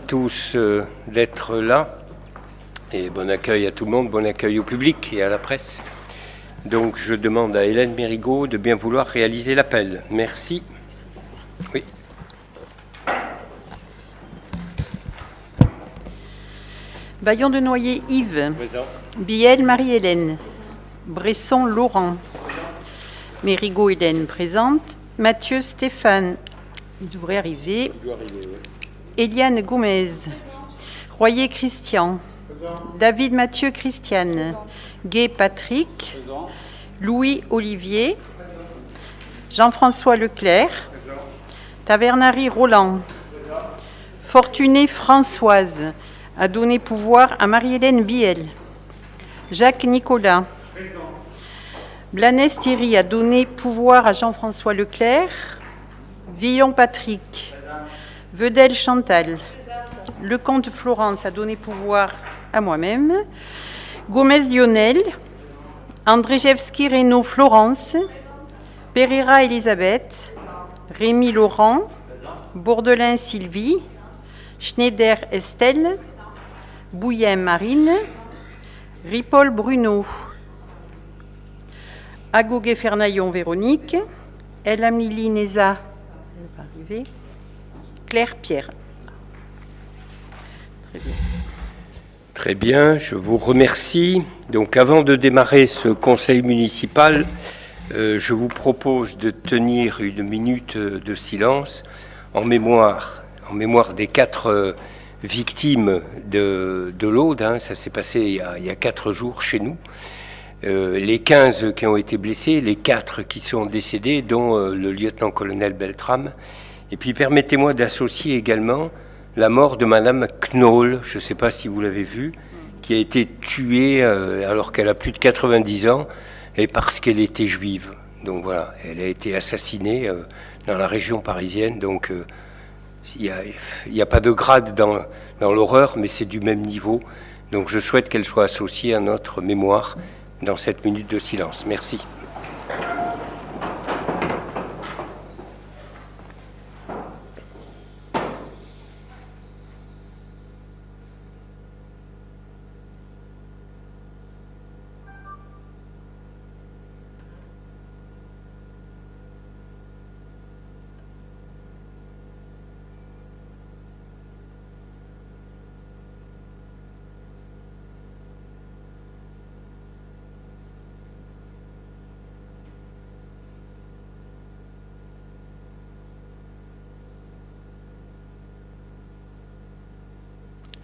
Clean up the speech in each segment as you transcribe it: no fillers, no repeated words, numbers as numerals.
Tous d'être là et bon accueil à tout le monde, bon accueil au public et à la presse. Donc je demande à Hélène Mérigot de bien vouloir réaliser l'appel. Merci. Oui. Bayon de Noyer Yves. Présent. Biel Marie-Hélène. Bresson Laurent. Mérigot Hélène présente. Mathieu Stéphane. Il devrait arriver. Eliane Gomez. Royer Christian. David Mathieu Christiane. Gay Patrick. Louis Olivier. Jean-François Leclerc. Tavernari Roland. Fortuné Françoise a donné pouvoir à Marie-Hélène Biel. Jacques Nicolas. Blanes Thierry a donné pouvoir à Jean-François Leclerc. Villon Patrick. Vedel Chantal. Lecomte Florence a donné pouvoir à moi-même. Gomez Lionel. Andrzejewski Reynaud Florence. Pereira Elisabeth. Rémy Laurent. Bourdelin Sylvie. Schneider Estelle. Bouillet Marine. Ripoll Bruno. Agoguet Fernaillon Véronique. Elamili Neza. Elle va arriver. Claire Pierre. Très bien. Très bien, je vous remercie. Donc avant de démarrer ce conseil municipal, je vous propose de tenir une minute de silence en mémoire des 4 victimes de l'Aude. Ça s'est passé il y a 4 jours chez nous. Les 15 qui ont été blessés, les 4 qui sont décédés, dont le lieutenant-colonel Beltrame. Et puis permettez-moi d'associer également la mort de Madame Knoll, je ne sais pas si vous l'avez vue, qui a été tuée alors qu'elle a plus de 90 ans et parce qu'elle était juive. Donc voilà, elle a été assassinée dans la région parisienne. Donc il n'y a pas de grade dans l'horreur, mais c'est du même niveau. Donc je souhaite qu'elle soit associée à notre mémoire dans cette minute de silence. Merci.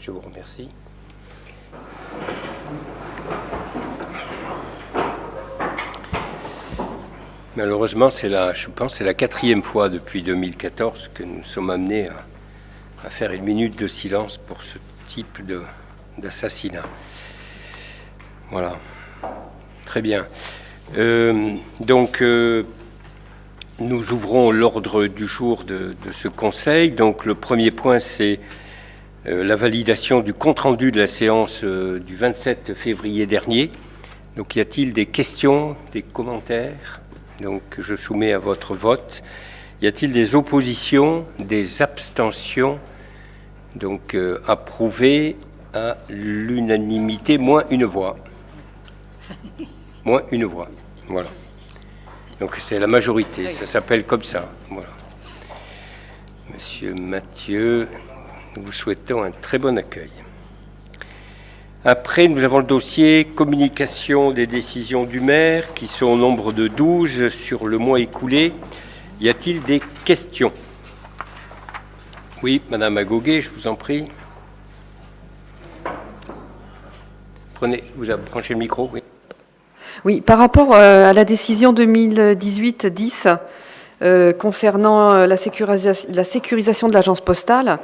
Je vous remercie. Malheureusement, je pense que c'est la 4e fois depuis 2014 que nous sommes amenés à faire une minute de silence pour ce type d'assassinat. Voilà. Très bien. Donc, nous ouvrons l'ordre du jour de ce conseil. Donc, le premier point, c'est la validation du compte-rendu de la séance du 27 février dernier. Donc, y a-t-il des questions, des commentaires? Donc, je soumets à votre vote. Y a-t-il des oppositions, des abstentions? Donc, approuvé à l'unanimité, moins une voix. Moins une voix. Voilà. Donc, c'est la majorité. Ça s'appelle comme ça. Voilà. Monsieur Mathieu, nous vous souhaitons un très bon accueil. Après, nous avons le dossier communication des décisions du maire, qui sont au nombre de 12 sur le mois écoulé. Y a-t-il des questions? Oui, Madame Agoguet, je vous en prie. Vous avez branché le micro, oui. Oui, par rapport à la décision 2018-10 concernant la sécurisation de l'agence postale,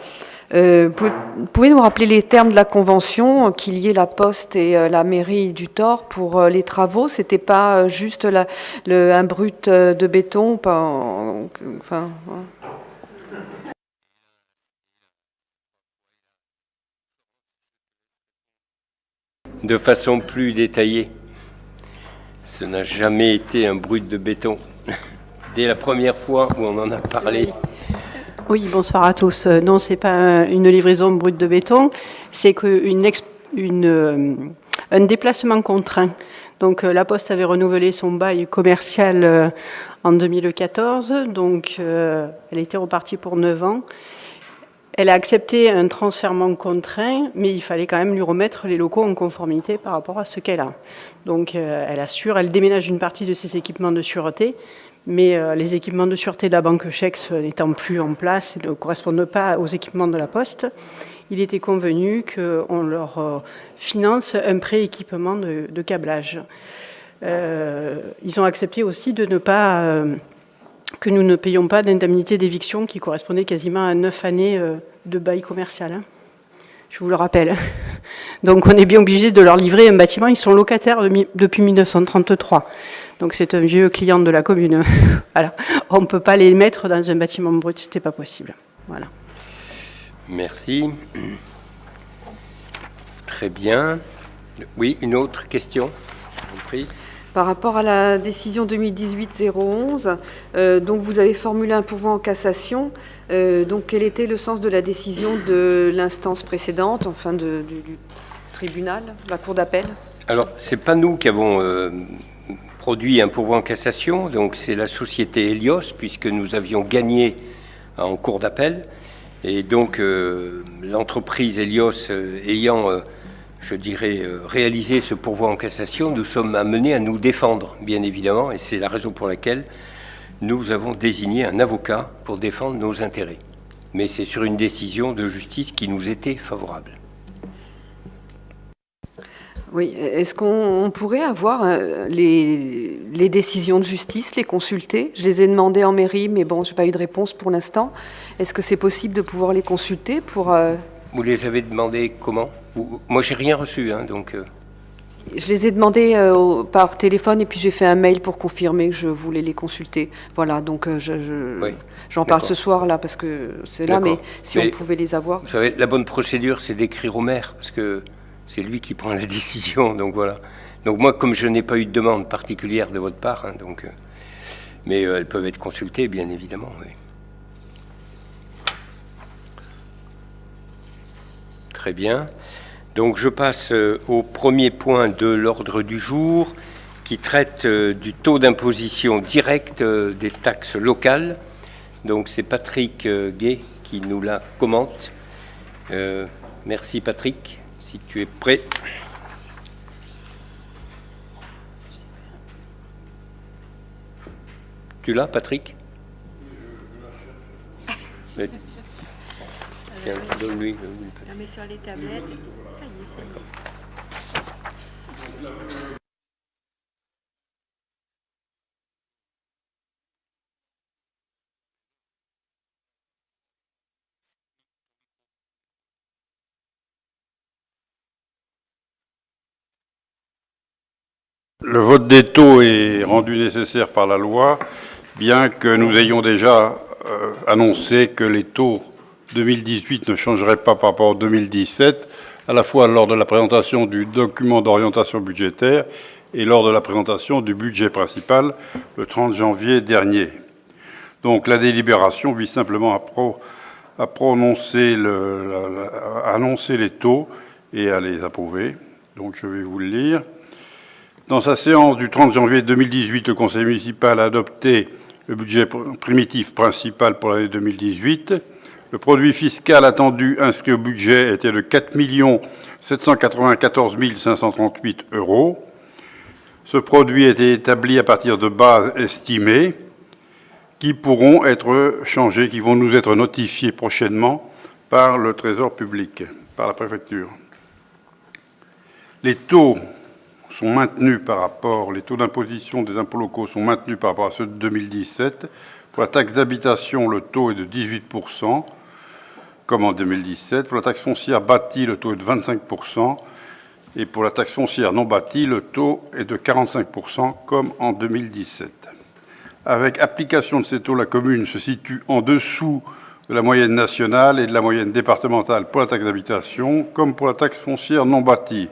pouvez nous rappeler les termes de la convention qui liait la Poste et la mairie du Thor pour les travaux? C'était pas juste un brut de béton, enfin. De façon plus détaillée, ce n'a jamais été un brut de béton. Dès la première fois où on en a parlé, Oui, bonsoir à tous. Non, ce n'est pas une livraison brute de béton, c'est un déplacement contraint. Donc la Poste avait renouvelé son bail commercial en 2014, donc elle était repartie pour 9 ans. Elle a accepté un transfèrement contraint, mais il fallait quand même lui remettre les locaux en conformité par rapport à ce qu'elle a. Donc elle déménage une partie de ses équipements de sûreté, mais les équipements de sûreté de la banque Chex n'étant plus en place et ne correspondent pas aux équipements de la Poste, il était convenu qu'on leur finance un pré-équipement de câblage. Ils ont accepté aussi de ne pas... que nous ne payons pas d'indemnité d'éviction qui correspondait quasiment à 9 années de bail commercial. Hein. Je vous le rappelle. Donc on est bien obligé de leur livrer un bâtiment. Ils sont locataires depuis 1933. Donc c'est un vieux client de la commune. Voilà. On ne peut pas les mettre dans un bâtiment brut, c'était pas possible. Voilà. Merci. Très bien. Oui, une autre question, je vous prie. Par rapport à la décision 2018-011, donc vous avez formulé un pourvoi en cassation. Donc quel était le sens de la décision de l'instance précédente, enfin du tribunal, la cour d'appel? Alors, ce n'est pas nous qui avons produit un pourvoi en cassation, donc c'est la société Helios, puisque nous avions gagné en cour d'appel. Et donc, l'entreprise Helios ayant... je dirais, réaliser ce pourvoi en cassation, nous sommes amenés à nous défendre, bien évidemment, et c'est la raison pour laquelle nous avons désigné un avocat pour défendre nos intérêts. Mais c'est sur une décision de justice qui nous était favorable. Oui, est-ce qu'on pourrait avoir les décisions de justice, les consulter? Je les ai demandées en mairie, mais bon, je n'ai pas eu de réponse pour l'instant. Est-ce que c'est possible de pouvoir les consulter pour... Vous les avez demandées comment? Moi, j'ai rien reçu, hein, donc... Je les ai demandées par téléphone et puis j'ai fait un mail pour confirmer que je voulais les consulter. Voilà, donc j'en parle ce soir là parce que c'est là, mais si on pouvait les avoir. Vous savez, la bonne procédure, c'est d'écrire au maire parce que c'est lui qui prend la décision, donc voilà. Donc moi, comme je n'ai pas eu de demande particulière de votre part, hein, donc, mais elles peuvent être consultées, bien évidemment, oui. Très bien. Donc je passe au premier point de l'ordre du jour qui traite du taux d'imposition direct des taxes locales. Donc c'est Patrick Gay qui nous la commente. Merci Patrick, si tu es prêt. Tu l'as Patrick? Mais... Donne-lui. La met sur les tablettes. Ça y est, ça y est. Le vote des taux est rendu nécessaire par la loi, bien que nous ayons déjà annoncé que les taux 2018 ne changerait pas par rapport à 2017, à la fois lors de la présentation du document d'orientation budgétaire et lors de la présentation du budget principal le 30 janvier dernier. Donc la délibération vise simplement à annoncer les taux et à les approuver. Donc je vais vous le lire. Dans sa séance du 30 janvier 2018, le Conseil municipal a adopté le budget primitif principal pour l'année 2018. Le produit fiscal attendu inscrit au budget était de 4 794 538 €. Ce produit a été établi à partir de bases estimées qui pourront être changées, qui vont nous être notifiées prochainement par le Trésor public, par la préfecture. Les taux sont maintenus par rapport, les taux d'imposition des impôts locaux sont maintenus par rapport à ceux de 2017. Pour la taxe d'habitation, le taux est de 18%, comme en 2017. Pour la taxe foncière bâtie, le taux est de 25%. Et pour la taxe foncière non bâtie, le taux est de 45%, comme en 2017. Avec application de ces taux, la commune se situe en dessous de la moyenne nationale et de la moyenne départementale pour la taxe d'habitation, comme pour la taxe foncière non bâtie,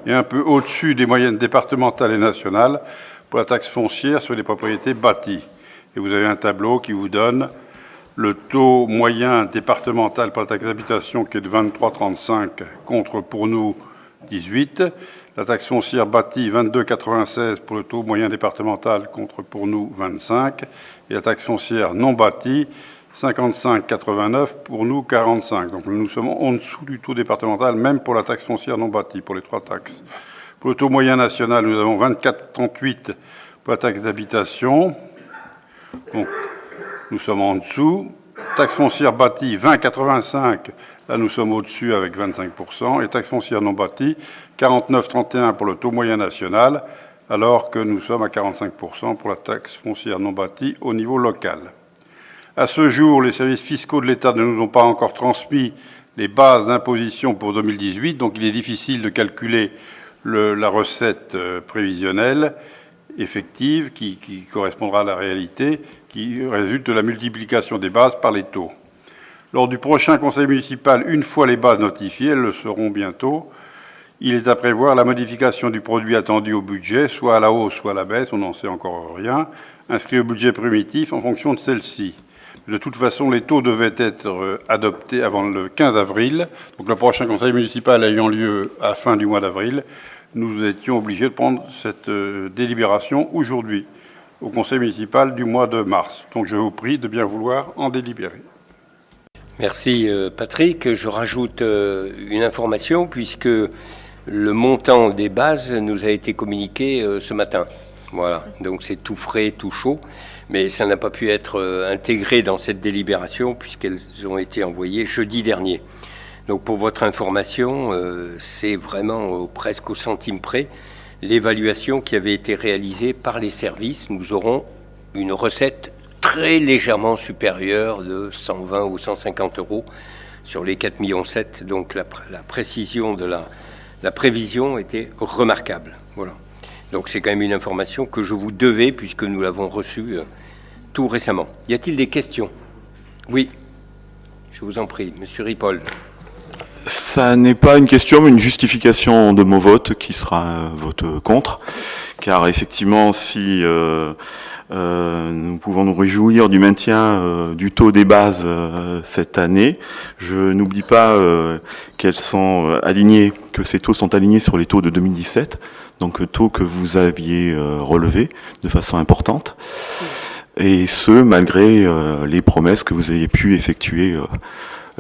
et un peu au-dessus des moyennes départementales et nationales pour la taxe foncière sur les propriétés bâties. Et vous avez un tableau qui vous donne le taux moyen départemental pour la taxe d'habitation qui est de 23,35 contre pour nous 18. La taxe foncière bâtie 22,96 pour le taux moyen départemental contre pour nous 25. Et la taxe foncière non bâtie 55,89 pour nous 45. Donc nous sommes en dessous du taux départemental, même pour la taxe foncière non bâtie, pour les trois taxes. Pour le taux moyen national, nous avons 24,38 pour la taxe d'habitation. Donc nous sommes en dessous. Taxe foncière bâtie 20,85. Là, nous sommes au-dessus avec 25%. Et taxe foncière non bâtie 49,31 pour le taux moyen national, alors que nous sommes à 45% pour la taxe foncière non bâtie au niveau local. À ce jour, les services fiscaux de l'État ne nous ont pas encore transmis les bases d'imposition pour 2018, donc il est difficile de calculer la recette prévisionnelle effective qui correspondra à la réalité, qui résulte de la multiplication des bases par les taux. Lors du prochain conseil municipal, une fois les bases notifiées, elles le seront bientôt, il est à prévoir la modification du produit attendu au budget, soit à la hausse, soit à la baisse, on n'en sait encore rien, inscrit au budget primitif en fonction de celle-ci. De toute façon, les taux devaient être adoptés avant le 15 avril. Donc le prochain conseil municipal ayant lieu à la fin du mois d'avril, nous étions obligés de prendre cette délibération aujourd'hui, au conseil municipal du mois de mars. Donc je vous prie de bien vouloir en délibérer. Merci Patrick. Je rajoute une information puisque le montant des bases nous a été communiqué ce matin. Voilà, donc c'est tout frais, tout chaud, mais ça n'a pas pu être intégré dans cette délibération puisqu'elles ont été envoyées jeudi dernier. Donc pour votre information, c'est vraiment presque au centime près l'évaluation qui avait été réalisée par les services. Nous aurons une recette très légèrement supérieure de 120 ou 150 euros sur les 4,7 millions. Donc la précision de la prévision était remarquable. Voilà. Donc c'est quand même une information que je vous devais puisque nous l'avons reçue tout récemment. Y a-t-il des questions? Oui, je vous en prie, Monsieur Ripoll. Ça n'est pas une question, mais une justification de mon vote, qui sera un vote contre. Car effectivement, si nous pouvons nous réjouir du maintien du taux des bases cette année, je n'oublie pas qu'elles sont alignées, que ces taux sont alignés sur les taux de 2017, donc taux que vous aviez relevés de façon importante, et ce, malgré les promesses que vous aviez pu effectuer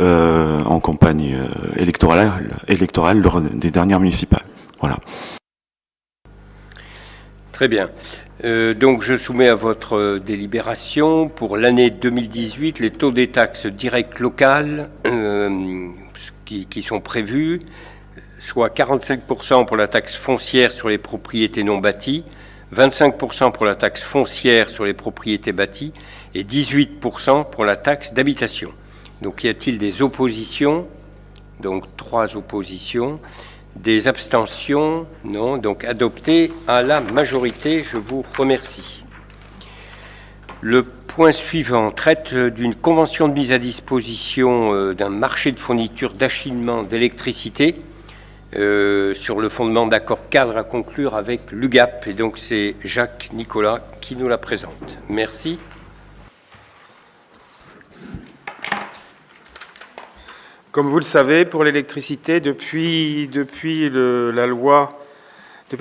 en campagne électorale lors des dernières municipales. Voilà. Très bien. Donc je soumets à votre délibération pour l'année 2018 les taux des taxes directes locales qui sont prévus, soit 45% pour la taxe foncière sur les propriétés non bâties, 25% pour la taxe foncière sur les propriétés bâties et 18% pour la taxe d'habitation. Donc y a-t-il des oppositions? Donc 3 oppositions. Des abstentions? Non. Donc adopté à la majorité. Je vous remercie. Le point suivant traite d'une convention de mise à disposition d'un marché de fourniture d'acheminement d'électricité sur le fondement d'accords cadres à conclure avec l'UGAP. Et donc c'est Jacques Nicolas qui nous la présente. Merci. Comme vous le savez, pour l'électricité, depuis le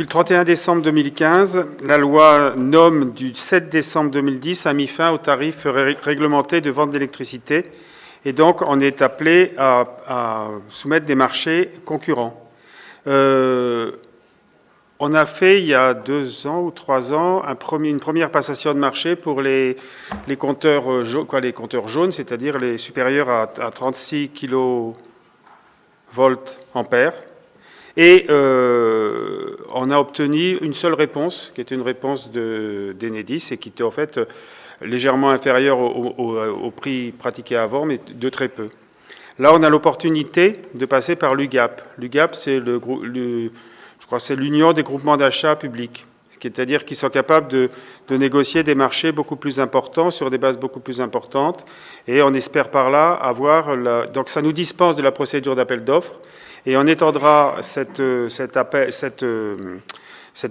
31 décembre 2015, la loi NOM du 7 décembre 2010 a mis fin aux tarifs réglementés de vente d'électricité. Et donc, on est appelé à soumettre des marchés concurrents. On a fait, il y a 2 ans ou 3 ans, une première passation de marché pour les compteurs jaunes, c'est-à-dire les supérieurs à 36 kV ampères. Et on a obtenu une seule réponse, qui était une réponse d'Enedis, et qui était en fait légèrement inférieure au prix pratiqué avant, mais de très peu. Là, on a l'opportunité de passer par l'UGAP. L'UGAP, c'est je crois que c'est l'union des groupements d'achat publics, c'est-à-dire qu'ils sont capables de négocier des marchés beaucoup plus importants, sur des bases beaucoup plus importantes, et on espère par là avoir... Donc ça nous dispense de la procédure d'appel d'offres, et on étendra cette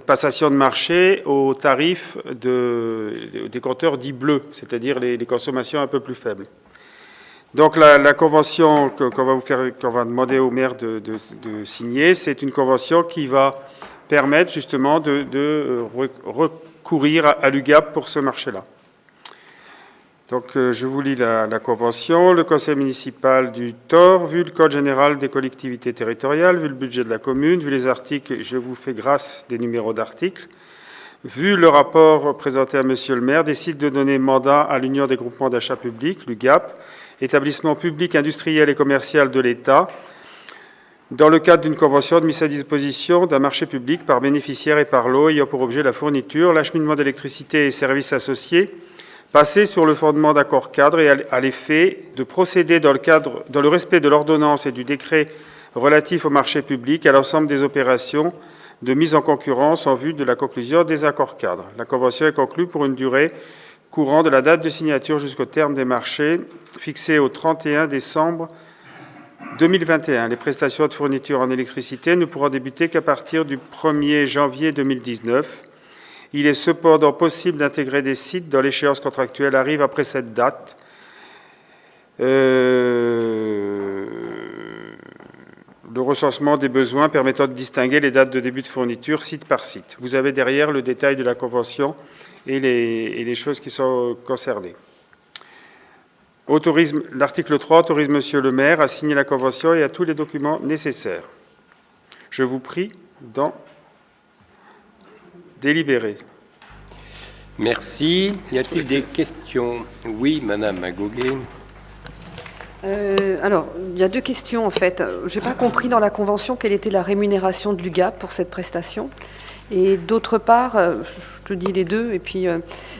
passation de marché aux tarifs des compteurs dits bleus, c'est-à-dire les consommations un peu plus faibles. Donc la convention qu'on va demander au maire de signer, c'est une convention qui va permettre justement de recourir à l'UGAP pour ce marché-là. Donc je vous lis la convention. Le conseil municipal du Thor, vu le code général des collectivités territoriales, vu le budget de la commune, vu les articles, je vous fais grâce des numéros d'articles, vu le rapport présenté à monsieur le maire, décide de donner mandat à l'Union des groupements d'achat public, l'UGAP, établissement public industriel et commercial de l'État, dans le cadre d'une convention de mise à disposition d'un marché public par bénéficiaire et par lot ayant pour objet la fourniture, l'acheminement d'électricité et services associés, passé sur le fondement d'accords cadres et à l'effet de procéder dans le respect de l'ordonnance et du décret relatif au marché public à l'ensemble des opérations de mise en concurrence en vue de la conclusion des accords cadres. La convention est conclue pour une durée courant de la date de signature jusqu'au terme des marchés, fixé au 31 décembre 2021. Les prestations de fourniture en électricité ne pourront débuter qu'à partir du 1er janvier 2019. Il est cependant possible d'intégrer des sites dont l'échéance contractuelle arrive après cette date. Le recensement des besoins permettant de distinguer les dates de début de fourniture site par site. Vous avez derrière le détail de la convention et les choses qui sont concernées. L'article 3 autorise monsieur le maire à signer la convention et à tous les documents nécessaires. Je vous prie d'en délibérer. Merci. Y a-t-il des questions? Oui, madame Agoguet. Alors, il y a deux questions en fait. Je n'ai pas compris dans la convention quelle était la rémunération de l'UGAP pour cette prestation. Et d'autre part, je te dis les deux, et puis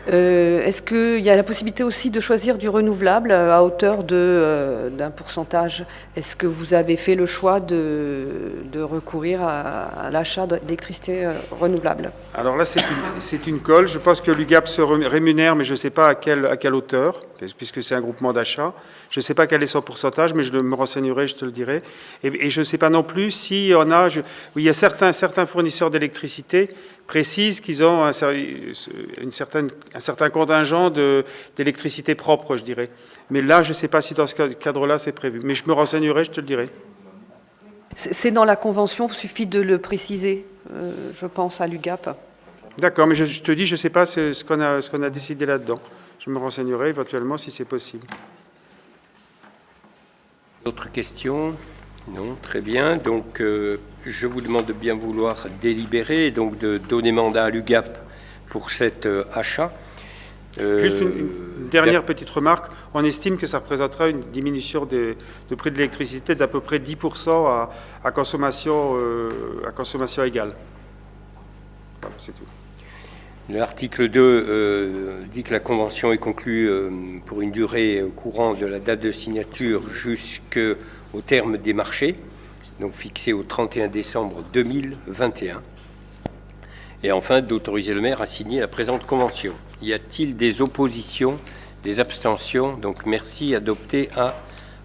est-ce qu'il y a la possibilité aussi de choisir du renouvelable à hauteur d'un pourcentage? Est-ce que vous avez fait le choix de recourir à l'achat d'électricité renouvelable? Alors là, c'est une colle. Je pense que l'UGAP se rémunère, mais je ne sais pas à quelle hauteur, puisque c'est un groupement d'achat. Je ne sais pas quel est son pourcentage, mais je me renseignerai, je te le dirai. Et je ne sais pas non plus si on a... il y a certains fournisseurs d'électricité précisent qu'ils ont un certain contingent d'électricité propre, je dirais. Mais là, je ne sais pas si dans ce cadre-là, c'est prévu. Mais je me renseignerai, je te le dirai. C'est dans la convention, il suffit de le préciser, je pense, à l'UGAP. D'accord, mais je te dis, je ne sais pas ce qu'on a décidé là-dedans. Je me renseignerai éventuellement si c'est possible. D'autres questions? Non, très bien. Donc, je vous demande de bien vouloir délibérer et donc de donner mandat à l'UGAP pour cet achat. Juste une dernière petite remarque. On estime que ça représentera une diminution de prix de l'électricité d'à peu près 10% à consommation égale. Voilà, c'est tout. L'article 2 dit que la convention est conclue pour une durée courant de la date de signature jusqu'au terme des marchés, donc fixé au 31 décembre 2021. Et enfin, d'autoriser le maire à signer la présente convention. Y a-t-il des oppositions, des abstentions? Donc merci, adopté à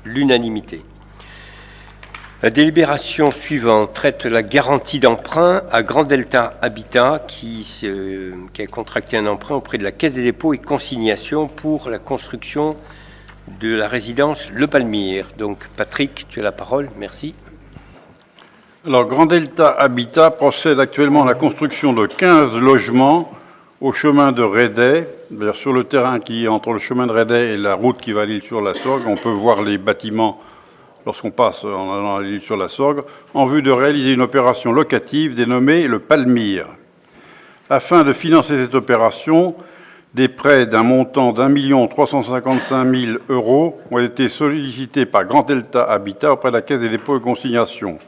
l'unanimité. La délibération suivante traite la garantie d'emprunt à Grand Delta Habitat qui a contracté un emprunt auprès de la Caisse des dépôts et consignations pour la construction de la résidence Le Palmyre. Donc Patrick, tu as la parole, merci. Alors, Grand Delta Habitat procède actuellement à la construction de 15 logements au chemin de Raidet. Sur le terrain qui est entre le chemin de Raidet et la route qui va à l'île sur la Sorgue, on peut voir les bâtiments lorsqu'on passe en allant à l'île sur la Sorgue, en vue de réaliser une opération locative dénommée le Palmyre. Afin de financer cette opération, des prêts d'un montant d'1 355 000 € ont été sollicités par Grand Delta Habitat auprès de la Caisse des dépôts et consignations.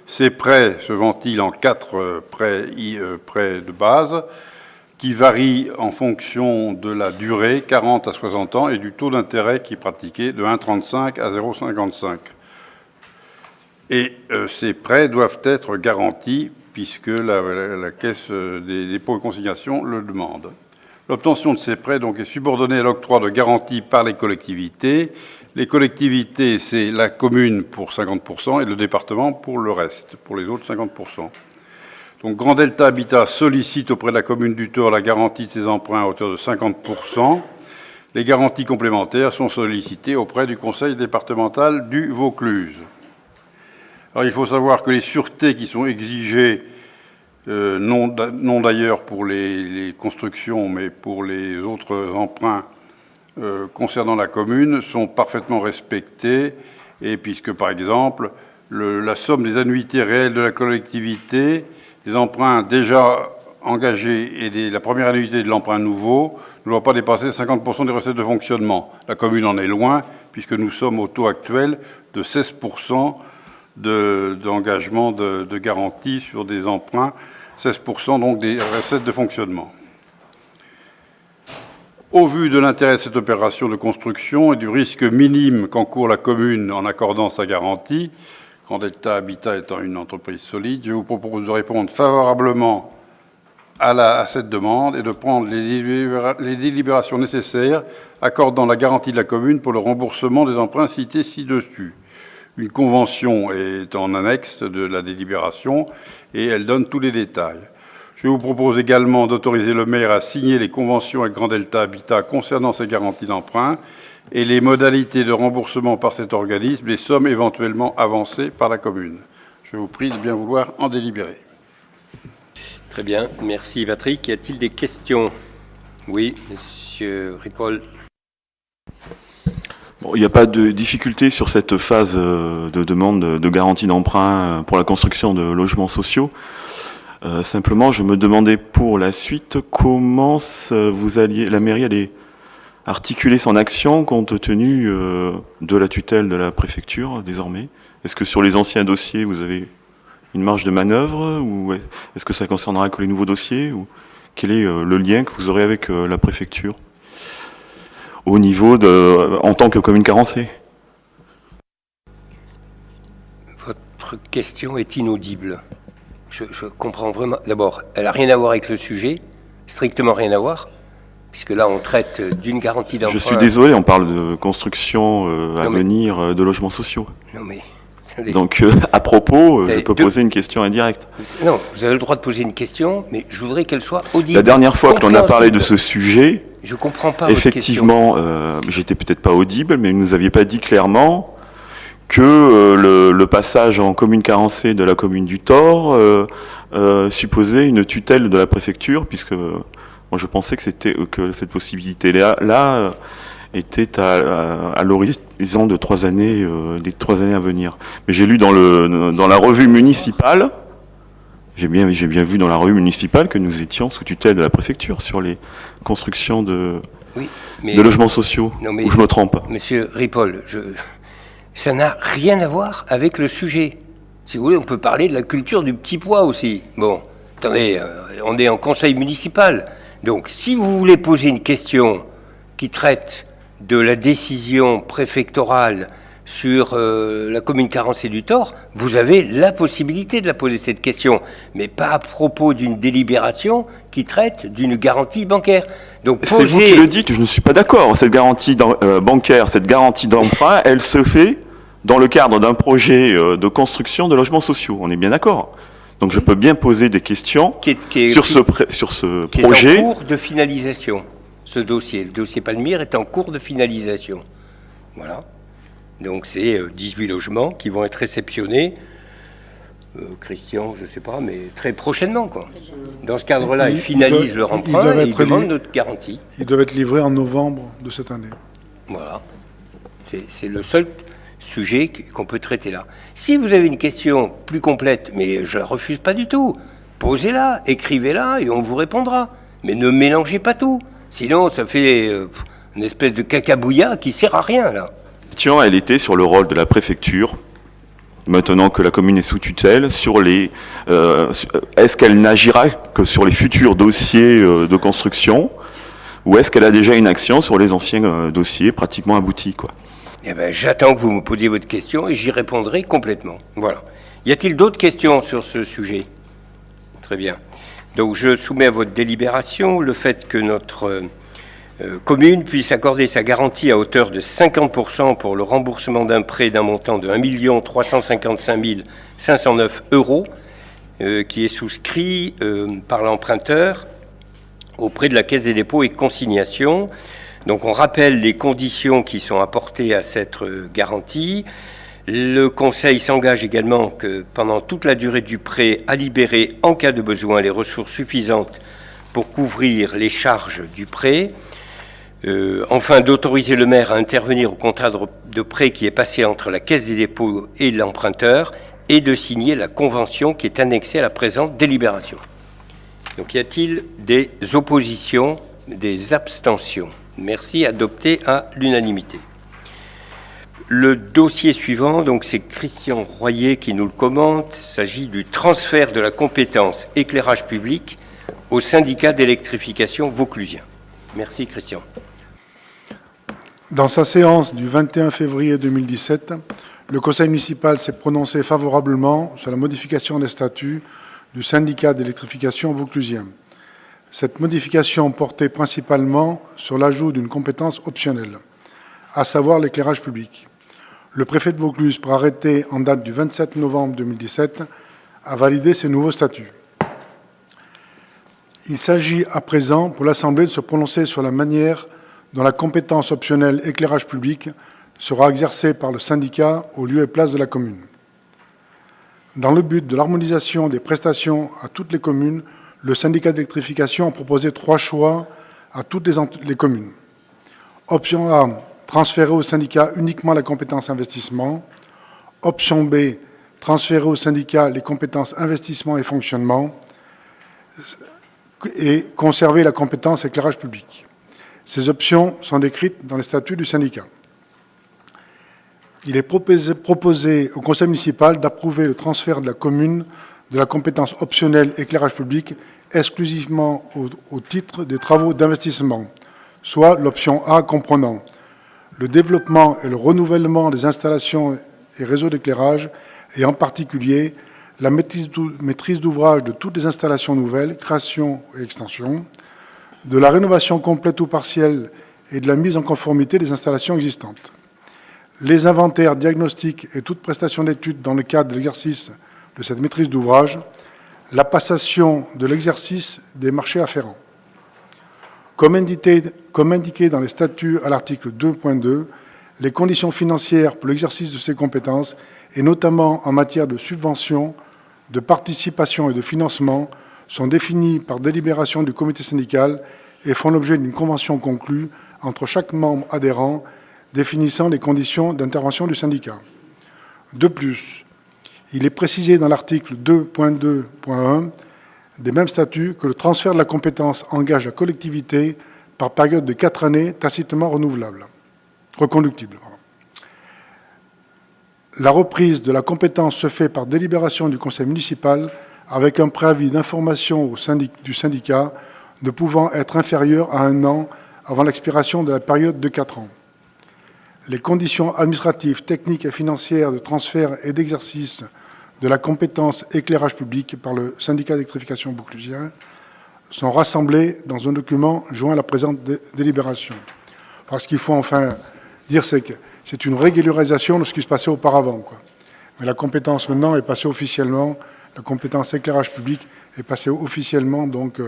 Ces prêts se ventilent en 4 prêts de base qui varient en fonction de la durée, 40 à 60 ans, et du taux d'intérêt qui est pratiqué de 1,35 à 0,55. Et ces prêts doivent être garantis puisque la Caisse des dépôts et consignations le demande. L'obtention de ces prêts donc, est subordonnée à l'octroi de garanties par les collectivités. Les collectivités, c'est la commune pour 50% et le département pour le reste, pour les autres 50%. Donc Grand Delta Habitat sollicite auprès de la commune du Thor la garantie de ses emprunts à hauteur de 50%. Les garanties complémentaires sont sollicitées auprès du conseil départemental du Vaucluse. Alors, il faut savoir que les sûretés qui sont exigées, non d'ailleurs pour les constructions, mais pour les autres emprunts concernant la commune, sont parfaitement respectées, et puisque, par exemple, la somme des annuités réelles de la collectivité, des emprunts déjà engagés et la première annuité de l'emprunt nouveau ne doit pas dépasser 50% des recettes de fonctionnement. La commune en est loin, puisque nous sommes au taux actuel de 16% d'engagement de garantie sur des emprunts, 16% donc des recettes de fonctionnement. Au vu de l'intérêt de cette opération de construction et du risque minime qu'encourt la commune en accordant sa garantie, Grand Delta Habitat étant une entreprise solide, je vous propose de répondre favorablement à cette demande et de prendre les délibérations nécessaires accordant la garantie de la commune pour le remboursement des emprunts cités ci-dessus. Une convention est en annexe de la délibération et elle donne tous les détails. Je vous propose également d'autoriser le maire à signer les conventions avec Grand Delta Habitat concernant ces garanties d'emprunt et les modalités de remboursement par cet organisme des sommes éventuellement avancées par la commune. Je vous prie de bien vouloir en délibérer. Très bien, merci Patrick. Y a-t-il des questions? Oui, Monsieur Ripoll. Bon, il n'y a pas de difficulté sur cette phase de demande de garantie d'emprunt pour la construction de logements sociaux. Simplement, je me demandais pour la suite comment la mairie allait articuler son action compte tenu de la tutelle de la préfecture désormais. Est-ce que sur les anciens dossiers, vous avez une marge de manœuvre ou est-ce que ça concernera que les nouveaux dossiers ou quel est le lien que vous aurez avec la préfecture au niveau en tant que commune carencée? Votre question est inaudible. Je comprends vraiment. D'abord, elle n'a rien à voir avec le sujet, strictement rien à voir, puisque là, on traite d'une garantie d'emprunt. Je suis désolé, on parle de construction à venir de logements sociaux. Non, mais. Donc, à propos, je peux poser une question indirecte. Non, vous avez le droit de poser une question, mais je voudrais qu'elle soit audible. La dernière fois que l'on a parlé de ce sujet, je comprends pas effectivement, j'étais peut-être pas audible, mais vous nous aviez pas dit clairement que le passage en commune carencée de la commune du Thor supposait une tutelle de la préfecture, puisque moi je pensais que cette possibilité-là était à l'horizon de 3 années, des 3 années à venir. Mais j'ai lu dans la revue municipale, j'ai bien vu dans la revue municipale que nous étions sous tutelle de la préfecture sur les constructions de logements sociaux. Non, mais, ou je me trompe? Monsieur Ripoll, ça n'a rien à voir avec le sujet. Si vous voulez, on peut parler de la culture du petit pois aussi. Bon, attendez, on est en conseil municipal. Donc, si vous voulez poser une question qui traite de la décision préfectorale sur la commune carencée du Thor, vous avez la possibilité de la poser cette question, mais pas à propos d'une délibération qui traite d'une garantie bancaire. Donc, c'est vous qui le dites, je ne suis pas d'accord. Cette garantie bancaire, cette garantie d'emprunt, elle se fait dans le cadre d'un projet de construction de logements sociaux. On est bien d'accord. Donc je peux bien poser des questions sur ce projet. Qui est en cours de finalisation, ce dossier. Le dossier Palmyre est en cours de finalisation. Voilà. Donc c'est 18 logements qui vont être réceptionnés, Christian, je ne sais pas, mais très prochainement, quoi. Dans ce cadre-là, ils finalisent leur emprunt et ils demandent notre garantie. Ils doivent être livrés en novembre de cette année. Voilà. C'est le seul sujet qu'on peut traiter là. Si vous avez une question plus complète, mais je ne la refuse pas du tout, posez-la, écrivez-la et on vous répondra. Mais ne mélangez pas tout. Sinon, ça fait une espèce de cacabouillat qui ne sert à rien, là. La question, elle était sur le rôle de la préfecture, maintenant que la commune est sous tutelle, sur est-ce qu'elle n'agira que sur les futurs dossiers de construction, ou est-ce qu'elle a déjà une action sur les anciens dossiers pratiquement aboutis, quoi? Eh ben, j'attends que vous me posiez votre question et j'y répondrai complètement. Voilà. Y a-t-il d'autres questions sur ce sujet? Très bien. Donc, je soumets à votre délibération le fait que notre commune puisse accorder sa garantie à hauteur de 50% pour le remboursement d'un prêt d'un montant de 1 355 509 € qui est souscrit par l'emprunteur auprès de la Caisse des dépôts et consignations Donc on rappelle les conditions qui sont apportées à cette garantie. Le Conseil s'engage également que pendant toute la durée du prêt à libérer en cas de besoin les ressources suffisantes pour couvrir les charges du prêt. Enfin, d'autoriser le maire à intervenir au contrat de prêt qui est passé entre la Caisse des dépôts et l'emprunteur et de signer la convention qui est annexée à la présente délibération. Donc, y a-t-il des oppositions, des abstentions? Merci, adopté à l'unanimité. Le dossier suivant, donc c'est Christian Royer qui nous le commente. Il s'agit du transfert de la compétence éclairage public au syndicat d'électrification vauclusien. Merci Christian. Dans sa séance du 21 février 2017, le Conseil municipal s'est prononcé favorablement sur la modification des statuts du syndicat d'électrification vauclusien. Cette modification portait principalement sur l'ajout d'une compétence optionnelle, à savoir l'éclairage public. Le préfet de Vaucluse, par arrêté en date du 27 novembre 2017, a validé ces nouveaux statuts. Il s'agit à présent pour l'Assemblée de se prononcer sur la manière dont la compétence optionnelle éclairage public sera exercée par le syndicat au lieu et place de la commune. Dans le but de l'harmonisation des prestations à toutes les communes, le syndicat d'électrification a proposé 3 choix à toutes les communes. Option A, transférer au syndicat uniquement la compétence investissement. Option B, transférer au syndicat les compétences investissement et fonctionnement et conserver la compétence éclairage public. Ces options sont décrites dans les statuts du syndicat. Il est proposé au conseil municipal d'approuver le transfert de la commune de la compétence optionnelle éclairage public exclusivement au titre des travaux d'investissement, soit l'option A comprenant le développement et le renouvellement des installations et réseaux d'éclairage et en particulier la maîtrise d'ouvrage de toutes les installations nouvelles, création et extension, de la rénovation complète ou partielle et de la mise en conformité des installations existantes. Les inventaires, diagnostics et toute prestation d'études dans le cadre de l'exercice de cette maîtrise d'ouvrage, la passation de l'exercice des marchés afférents. Comme indiqué dans les statuts à l'article 2.2, les conditions financières pour l'exercice de ces compétences, et notamment en matière de subventions, de participation et de financement, sont définies par délibération du comité syndical et font l'objet d'une convention conclue entre chaque membre adhérent définissant les conditions d'intervention du syndicat. De plus, il est précisé dans l'article 2.2.1 des mêmes statuts que le transfert de la compétence engage la collectivité par période de 4 années tacitement reconductible. La reprise de la compétence se fait par délibération du conseil municipal avec un préavis d'information du syndicat ne pouvant être inférieur à 1 an avant l'expiration de la période de 4 ans. Les conditions administratives, techniques et financières de transfert et d'exercice de la compétence éclairage public par le syndicat d'électrification vauclusien sont rassemblées dans un document joint à la présente délibération. Parce qu'il faut enfin dire, c'est que c'est une régularisation de ce qui se passait auparavant, Mais la compétence maintenant est passée officiellement, la compétence éclairage public est passée officiellement donc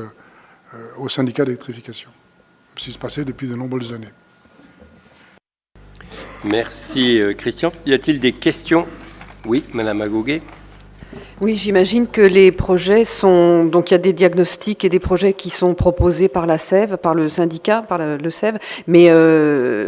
au syndicat d'électrification, ce qui se passait depuis de nombreuses années. Merci Christian. Y a-t-il des questions? Oui, Madame Agouguet. Oui, j'imagine que les projets sont... Donc, il y a des diagnostics et des projets qui sont proposés par la SEV, par le syndicat, par le SEV, mais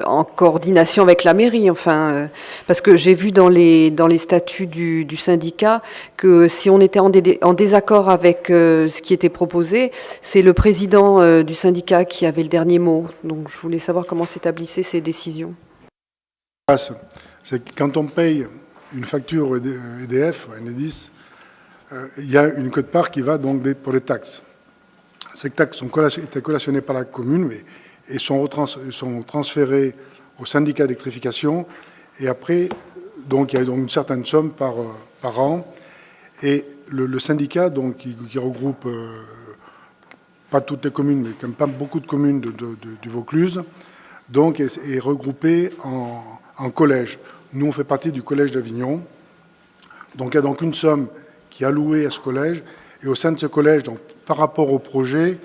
en coordination avec la mairie, enfin... parce que j'ai vu dans les statuts du syndicat que si on était en désaccord avec ce qui était proposé, c'est le président du syndicat qui avait le dernier mot. Donc, je voulais savoir comment s'établissaient ces décisions. C'est que quand on paye une facture EDF, Enedis, il y a une quote-part qui va donc pour les taxes. Ces taxes étaient collationnées par la commune et sont transférées au syndicat d'électrification. Et après, donc, il y a donc une certaine somme par an. Et le syndicat, donc, qui regroupe pas toutes les communes, mais quand même pas beaucoup de communes du Vaucluse, donc, est regroupé en collège. Nous, on fait partie du collège d'Avignon. Donc, il y a donc une somme qui est allouée à ce collège. Et au sein de ce collège, donc, par rapport au projet,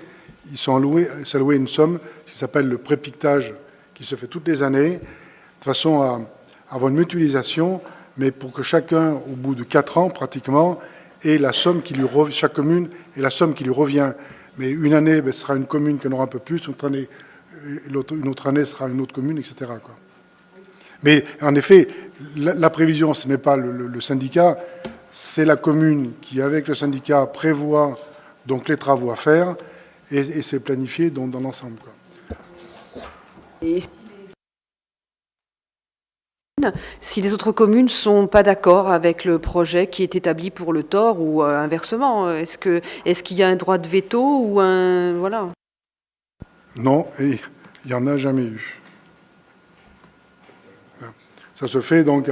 c'est alloué une somme qui s'appelle le prépiquetage qui se fait toutes les années, de façon à avoir une mutualisation, mais pour que chacun, au bout de 4 ans pratiquement, ait la somme qui lui revient, chaque commune ait la somme qui lui revient. Mais une année, ce sera une commune qui en aura un peu plus, une autre année sera une autre commune, etc., quoi. Mais en effet, la prévision, ce n'est pas le syndicat, c'est la commune qui, avec le syndicat, prévoit donc les travaux à faire et c'est planifié dans l'ensemble, quoi. Si les autres communes ne sont pas d'accord avec le projet qui est établi pour le Thor ou inversement, est-ce qu'il y a un droit de veto ou un... Voilà. Non, et il n'y en a jamais eu. Ça se fait donc,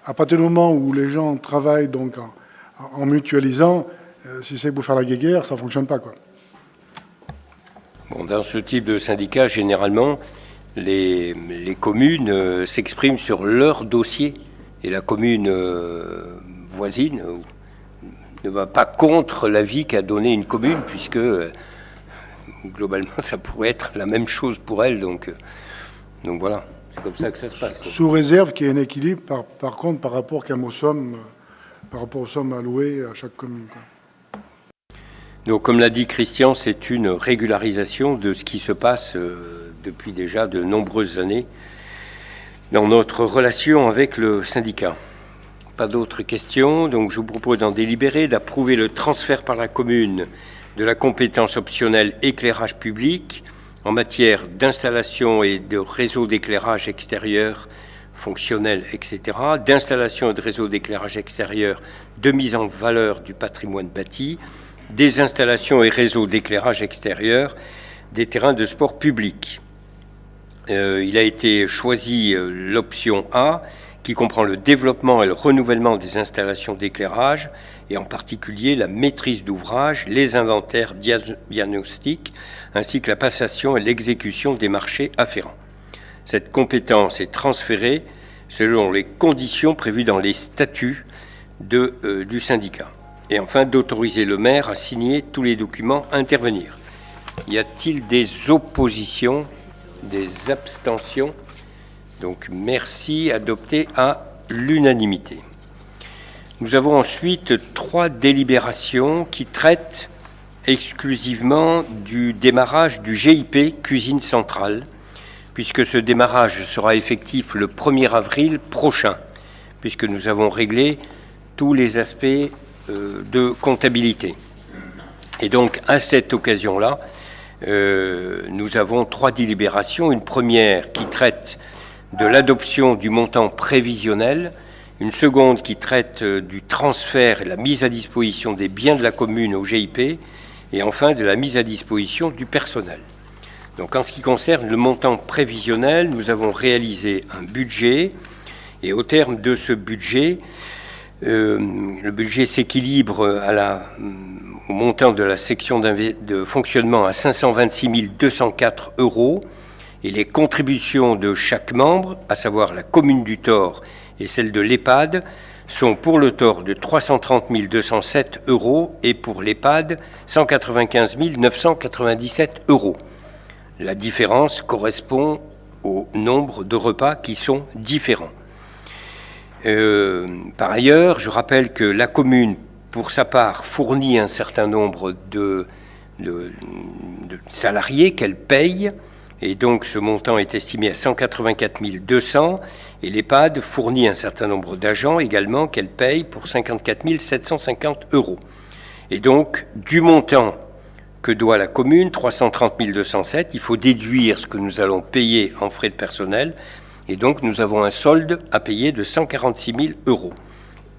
à partir du moment où les gens travaillent donc en mutualisant, si c'est pour faire la guéguerre, ça ne fonctionne pas, quoi. Bon, dans ce type de syndicat, généralement, les communes s'expriment sur leur dossier et la commune voisine ne va pas contre l'avis qu'a donné une commune, puisque globalement, ça pourrait être la même chose pour elle. Donc voilà. C'est comme ça que ça se passe, quoi. Sous réserve qu'il y ait un équilibre, par contre, par rapport aux sommes allouées à chaque commune, quoi. Donc, comme l'a dit Christian, c'est une régularisation de ce qui se passe depuis déjà de nombreuses années dans notre relation avec le syndicat. Pas d'autres questions, donc je vous propose d'en délibérer, d'approuver le transfert par la commune de la compétence optionnelle éclairage public en matière d'installation et de réseau d'éclairage extérieur fonctionnel, etc., d'installation et de réseau d'éclairage extérieur, de mise en valeur du patrimoine bâti, des installations et réseaux d'éclairage extérieur des terrains de sport publics. Il a été choisi l'option A, qui comprend le développement et le renouvellement des installations d'éclairage, et en particulier la maîtrise d'ouvrage, les inventaires diagnostiques, ainsi que la passation et l'exécution des marchés afférents. Cette compétence est transférée selon les conditions prévues dans les statuts du syndicat. Et enfin, d'autoriser le maire à signer tous les documents à intervenir. Y a-t-il des oppositions, des abstentions? Donc, merci, adopté à l'unanimité. Nous avons ensuite 3 délibérations qui traitent exclusivement du démarrage du GIP Cuisine Centrale, puisque ce démarrage sera effectif le 1er avril prochain, puisque nous avons réglé tous les aspects de comptabilité. Et donc, à cette occasion-là, nous avons 3 délibérations. Une première qui traite de l'adoption du montant prévisionnel, une seconde qui traite du transfert et la mise à disposition des biens de la commune au GIP, et enfin de la mise à disposition du personnel. Donc en ce qui concerne le montant prévisionnel, nous avons réalisé un budget, et au terme de ce budget, le budget s'équilibre au montant de la section de fonctionnement à 526 204 €, et les contributions de chaque membre, à savoir la commune du Thor et celle de l'EHPAD, sont pour le Thor de 330 207 € et pour l'EHPAD 195 997 €. La différence correspond au nombre de repas qui sont différents. Par ailleurs, je rappelle que la commune, pour sa part, fournit un certain nombre de salariés qu'elle paye, et donc ce montant est estimé à 184 200, et l'EHPAD fournit un certain nombre d'agents également qu'elle paye pour 54 750 €. Et donc, du montant que doit la commune, 330 207, il faut déduire ce que nous allons payer en frais de personnel, et donc nous avons un solde à payer de 146 000 €.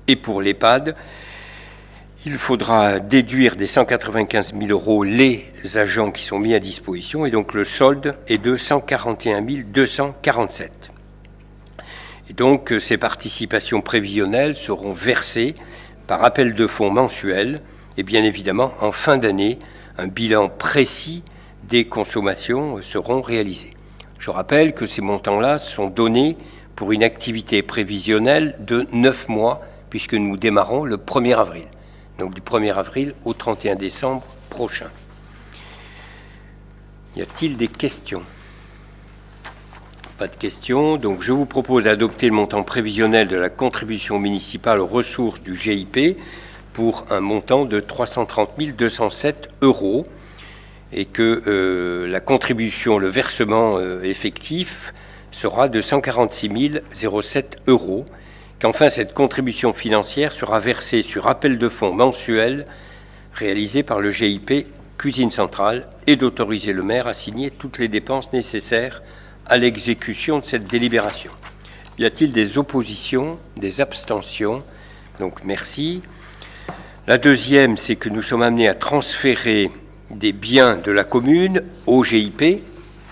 Et pour l'EHPAD, il faudra déduire des 195 000 € les agents qui sont mis à disposition, et donc le solde est de 141 247. Et donc ces participations prévisionnelles seront versées par appel de fonds mensuel, et bien évidemment en fin d'année, un bilan précis des consommations seront réalisés. Je rappelle que ces montants-là sont donnés pour une activité prévisionnelle de 9 mois, puisque nous démarrons le 1er avril. Donc du 1er avril au 31 décembre prochain. Y a-t-il des questions? Pas de questions. Donc, je vous propose d'adopter le montant prévisionnel de la contribution municipale aux ressources du GIP pour un montant de 330 207 € et que la contribution, le versement effectif sera de 146 007 €, qu'enfin cette contribution financière sera versée sur appel de fonds mensuel réalisé par le GIP Cuisine Centrale et d'autoriser le maire à signer toutes les dépenses nécessaires à l'exécution de cette délibération. Y a-t-il des oppositions, des abstentions? Donc merci. La deuxième, c'est que nous sommes amenés à transférer des biens de la commune au GIP.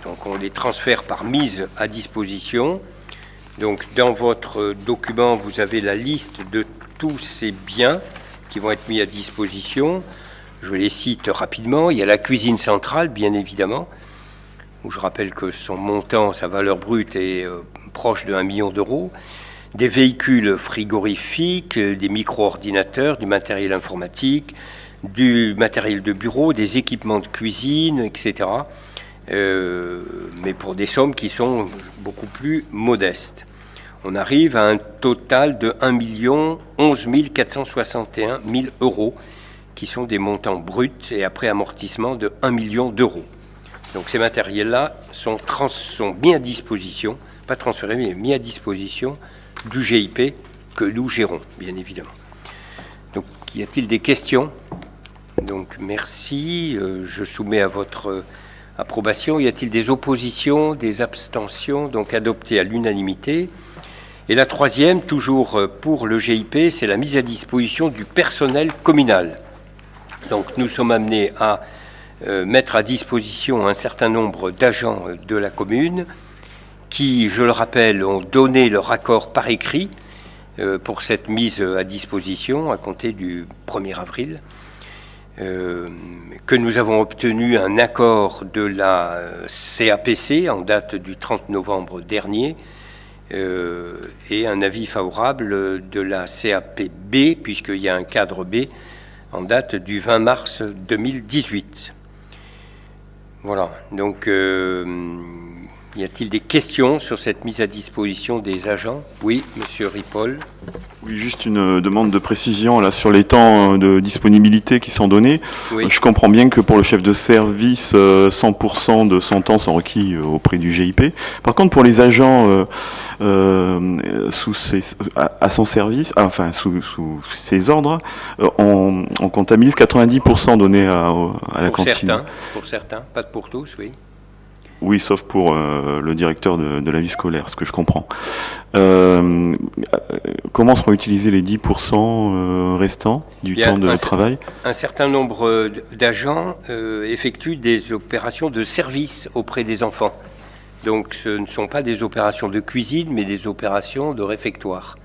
Donc on les transfère par mise à disposition. Donc dans votre document, vous avez la liste de tous ces biens qui vont être mis à disposition. Je les cite rapidement. Il y a la cuisine centrale, bien évidemment, où je rappelle que son montant, sa valeur brute est proche de 1 million d'euros. Des véhicules frigorifiques, des micro-ordinateurs, du matériel informatique, du matériel de bureau, des équipements de cuisine, etc. Mais pour des sommes qui sont beaucoup plus modestes. On arrive à un total de 1 11 461 000 €, qui sont des montants bruts et après amortissement de 1 million d'euros. Donc ces matériels-là sont mis à disposition, pas transférés, mais mis à disposition du GIP que nous gérons, bien évidemment. Donc, y a-t-il des questions? Donc, merci. Je soumets à votre approbation. Y a-t-il des oppositions, des abstentions? Donc, adopté à l'unanimité. Et la troisième, toujours pour le GIP, c'est la mise à disposition du personnel communal. Donc, nous sommes amenés à mettre à disposition un certain nombre d'agents de la commune qui, je le rappelle, ont donné leur accord par écrit pour cette mise à disposition à compter du 1er avril, que nous avons obtenu un accord de la CAPC en date du 30 novembre dernier et un avis favorable de la CAPB, puisqu'il y a un cadre B en date du 20 mars 2018. Voilà, donc y a-t-il des questions sur cette mise à disposition des agents? Oui, monsieur Ripoll. Oui, juste une demande de précision là sur les temps de disponibilité qui sont donnés. Oui. Je comprends bien que pour le chef de service, 100% de son temps sont requis auprès du GIP. Par contre, pour les agents à son service, enfin sous ses ordres, on comptabilise 90% donnés à la cantine. Pour certains, pas pour tous, oui. Oui, sauf pour le directeur de la vie scolaire, ce que je comprends. Comment seront utilisés les 10% restants du temps de travail? Un certain nombre d'agents effectuent des opérations de service auprès des enfants. Donc ce ne sont pas des opérations de cuisine, mais des opérations de réfectoire.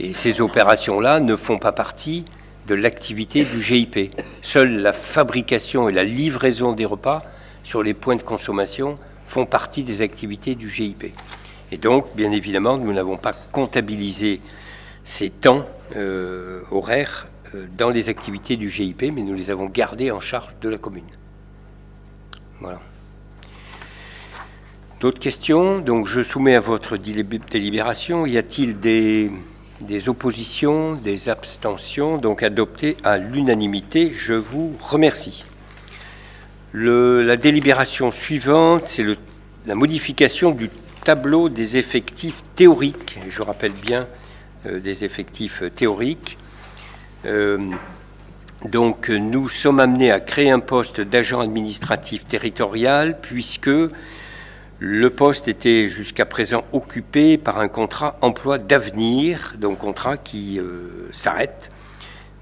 Et ces opérations-là ne font pas partie de l'activité du GIP. Seule la fabrication et la livraison des repas sur les points de consommation font partie des activités du GIP. Et donc, bien évidemment, nous n'avons pas comptabilisé ces temps horaires dans les activités du GIP, mais nous les avons gardés en charge de la commune. Voilà. D'autres questions? Donc, je soumets à votre délibération. Y a-t-il des oppositions, des abstentions? Donc, adopté à l'unanimité. Je vous remercie. La délibération suivante, c'est la modification du tableau des effectifs théoriques. Je rappelle bien des effectifs théoriques. Donc, nous sommes amenés à créer un poste d'agent administratif territorial puisque le poste était jusqu'à présent occupé par un contrat emploi d'avenir, donc contrat qui s'arrête.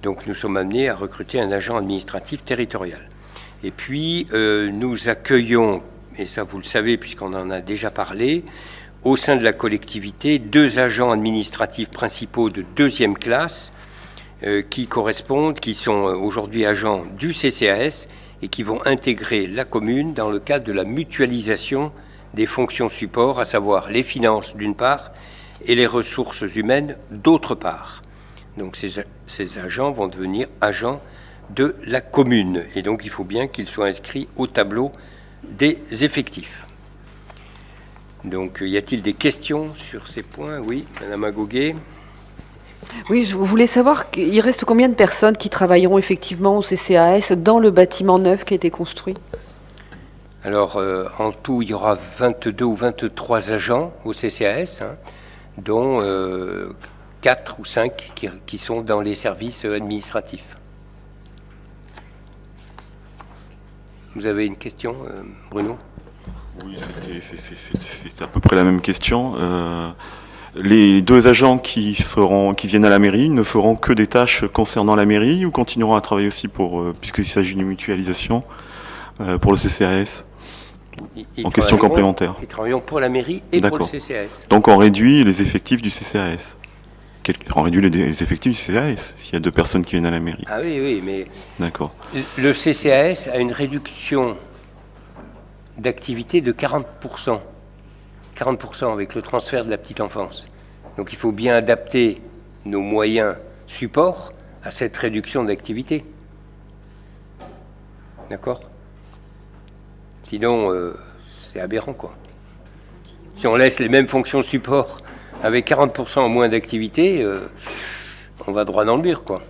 Donc, nous sommes amenés à recruter un agent administratif territorial. Et puis, nous accueillons, et ça vous le savez puisqu'on en a déjà parlé, au sein de la collectivité, 2 agents administratifs principaux de 2e classe qui sont aujourd'hui agents du CCAS et qui vont intégrer la commune dans le cadre de la mutualisation des fonctions support, à savoir les finances d'une part et les ressources humaines d'autre part. Donc ces agents vont devenir agents de la commune. Et donc, il faut bien qu'ils soient inscrits au tableau des effectifs. Donc, y a-t-il des questions sur ces points? Oui, Madame Agouguet. Oui, je voulais savoir, il reste combien de personnes qui travailleront effectivement au CCAS dans le bâtiment neuf qui a été construit? Alors, en tout, il y aura 22 ou 23 agents au CCAS, hein, dont 4 ou 5 qui sont dans les services administratifs. Vous avez une question, Bruno? Oui, c'est à peu près la même question. Les 2 agents qui viennent à la mairie ne feront que des tâches concernant la mairie ou continueront à travailler aussi puisqu'il s'agit d'une mutualisation pour le CCAS en question complémentaire? Ils travailleront pour la mairie et pour le CCAS. Donc on réduit les effectifs du CCAS. On réduit les effectifs du CCAS s'il y a 2 personnes qui viennent à la mairie. Ah oui, mais d'accord. Le CCAS a une réduction d'activité de 40%. 40% avec le transfert de la petite enfance. Donc il faut bien adapter nos moyens supports à cette réduction d'activité. D'accord? Sinon, c'est aberrant, quoi. Si on laisse les mêmes fonctions support avec 40% en moins d'activité, on va droit dans le mur, quoi.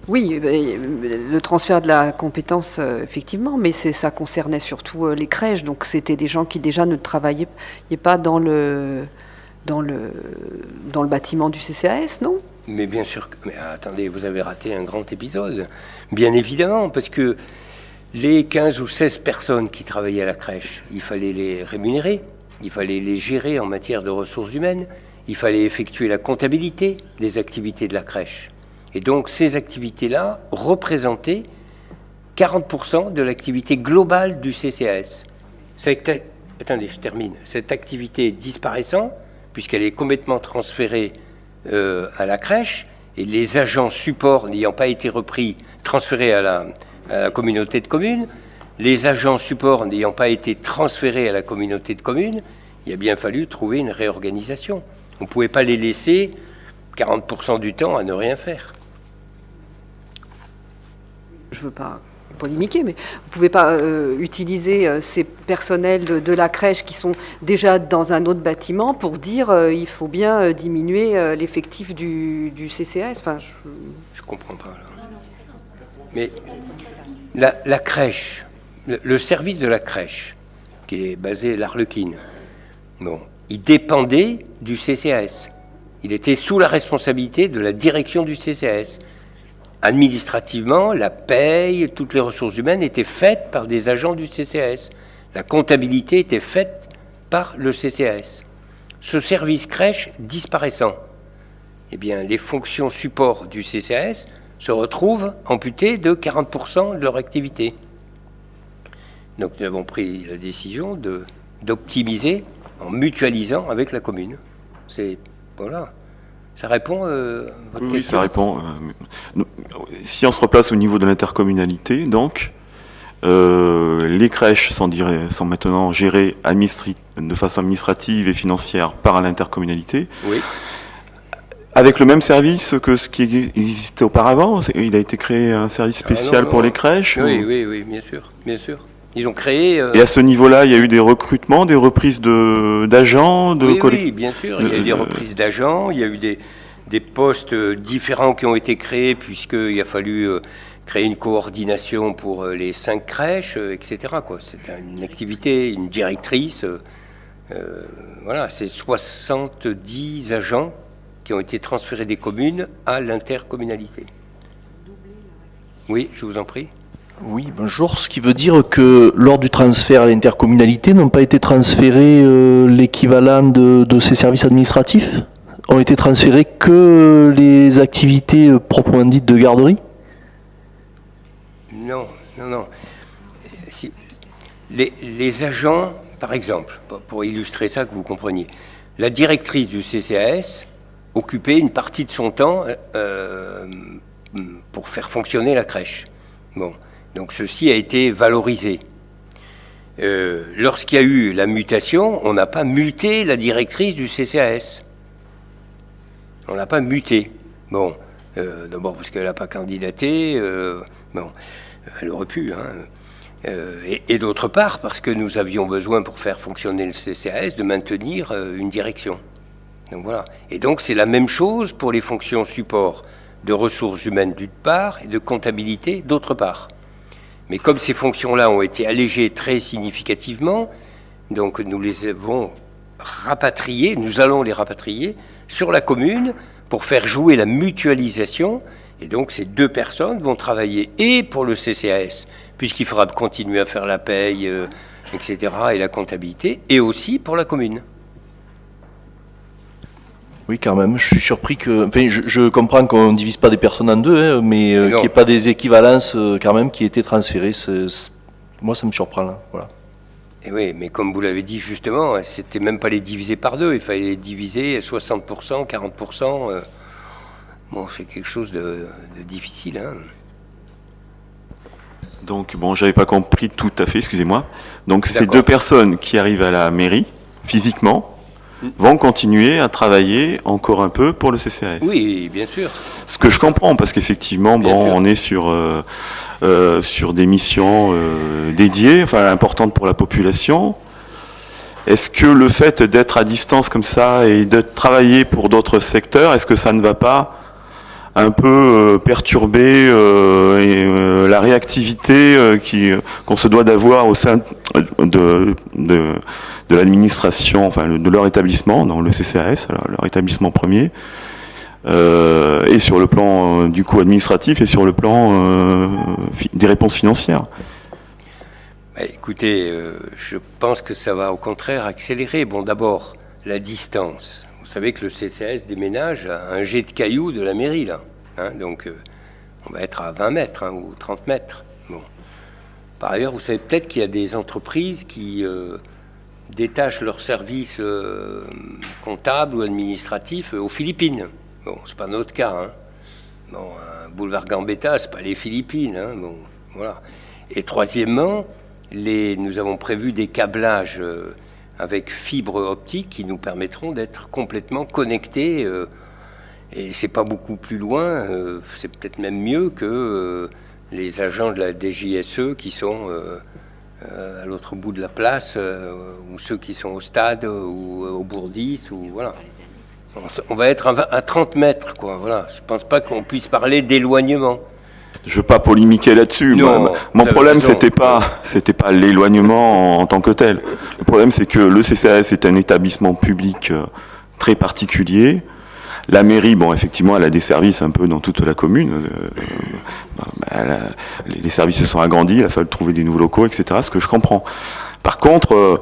Oui, le transfert de la compétence, effectivement, mais ça concernait surtout les crèches, donc c'était des gens qui déjà ne travaillaient pas dans le bâtiment du CCAS, non? Mais bien sûr, mais attendez, vous avez raté un grand épisode, bien évidemment, parce que les 15 ou 16 personnes qui travaillaient à la crèche, il fallait les rémunérer, il fallait les gérer en matière de ressources humaines, il fallait effectuer la comptabilité des activités de la crèche. Et donc, ces activités-là représentaient 40% de l'activité globale du CCAS. Attendez, je termine. Cette activité disparaissant, puisqu'elle est complètement transférée à la crèche, et les agents supports n'ayant pas été transférés à la communauté de communes, les agents supports n'ayant pas été transférés à la communauté de communes, il a bien fallu trouver une réorganisation. On ne pouvait pas les laisser 40% du temps à ne rien faire. Je ne veux pas polémiquer, mais vous ne pouvez pas utiliser ces personnels de la crèche qui sont déjà dans un autre bâtiment pour dire il faut bien diminuer l'effectif du CCAS. Enfin, je ne comprends pas. Là. Mais la crèche, le service de la crèche, qui est basé à l'Arlequine, bon, il dépendait du CCAS. Il était sous la responsabilité de la direction du CCAS. Administrativement, la paye, toutes les ressources humaines étaient faites par des agents du CCAS. La comptabilité était faite par le CCAS. Ce service crèche disparaissant, eh bien, les fonctions support du CCAS se retrouvent amputées de 40% de leur activité. Donc nous avons pris la décision d'optimiser en mutualisant avec la commune. Voilà. Ça répond à votre question? Oui, ça répond. Si on se replace au niveau de l'intercommunalité, donc, les crèches sont maintenant gérées de façon administrative et financière par l'intercommunalité. Oui. Avec le même service que ce qui existait auparavant. Il a été créé un service spécial pour les crèches? Oui, bien sûr, bien sûr. Ils ont créé... Et à ce niveau-là, il y a eu des recrutements, des reprises d'agents Oui, bien sûr. Il y a eu des reprises d'agents, il y a eu des postes différents qui ont été créés, puisqu'il a fallu créer une coordination pour les 5 crèches, etc. C'était une activité, une directrice. Voilà, c'est 70 agents qui ont été transférés des communes à l'intercommunalité. Oui, je vous en prie. Oui, bonjour. Ce qui veut dire que lors du transfert à l'intercommunalité, n'ont pas été transférés l'équivalent de ces services administratifs? Ont été transférés que les activités proprement dites de garderie? Non. Les agents, par exemple, pour illustrer ça, que vous compreniez, la directrice du CCAS occupait une partie de son temps pour faire fonctionner la crèche. Bon. Donc ceci a été valorisé. Lorsqu'il y a eu la mutation, on n'a pas muté la directrice du CCAS. On n'a pas muté. Bon, d'abord parce qu'elle n'a pas candidaté. Bon, elle aurait pu. Et d'autre part, parce que nous avions besoin, pour faire fonctionner le CCAS, de maintenir une direction. Donc voilà. Et donc c'est la même chose pour les fonctions support de ressources humaines d'une part et de comptabilité d'autre part. Mais comme ces fonctions-là ont été allégées très significativement, donc nous les avons rapatriées, nous allons les rapatrier sur la commune pour faire jouer la mutualisation. Et donc ces deux personnes vont travailler et pour le CCAS, puisqu'il faudra continuer à faire la paye, etc., et la comptabilité, et aussi pour la commune. Oui, quand même. Je suis surpris que... Enfin, je comprends qu'on ne divise pas des personnes en deux, hein, mais qu'il n'y ait pas des équivalences quand même qui aient été transférées. Moi, ça me surprend, là. Voilà. Et oui, mais comme vous l'avez dit justement, c'était même pas les diviser par deux. Il fallait les diviser 60%, 40%. Bon, c'est quelque chose de difficile, hein. Donc, bon, j'avais pas compris tout à fait, excusez-moi. Donc, ces deux personnes qui arrivent à la mairie, physiquement, vont continuer à travailler encore un peu pour le CCAS. Oui, bien sûr. Ce que je comprends, parce qu'effectivement, bon, on est sur des missions dédiées, enfin importantes pour la population. Est-ce que le fait d'être à distance comme ça et de travailler pour d'autres secteurs, est-ce que ça ne va pas un peu perturber la réactivité qu'on se doit d'avoir au sein de l'administration, enfin de leur établissement, dans le CCAS, leur établissement premier, et sur le plan du coup administratif et sur le plan des réponses financières? Écoutez, je pense que ça va au contraire accélérer. Bon, d'abord, la distance. Vous savez que le CCAS déménage à un jet de cailloux de la mairie, là. Hein, donc, on va être à 20 mètres ou 30 mètres. Bon. Par ailleurs, vous savez peut-être qu'il y a des entreprises qui détachent leurs services comptables ou administratifs aux Philippines. Bon, c'est pas notre cas. Hein. Bon, boulevard Gambetta, c'est pas les Philippines. Hein. Bon, voilà. Et troisièmement, nous avons prévu des câblages avec fibre optique qui nous permettront d'être complètement connectés. Et c'est pas beaucoup plus loin, c'est peut-être même mieux que les agents de la DGSE qui sont à l'autre bout de la place, ou ceux qui sont au stade ou au Bourdis, ou voilà. On va être à 30 mètres, quoi. Voilà. Je pense pas qu'on puisse parler d'éloignement. Je veux pas polémiquer là-dessus. Mon problème, c'était pas l'éloignement en tant que tel. Le problème, c'est que le CCAS est un établissement public très particulier. La mairie, bon, effectivement, elle a des services un peu dans toute la commune. Les services se sont agrandis, il a fallu trouver des nouveaux locaux, etc., ce que je comprends. Par contre,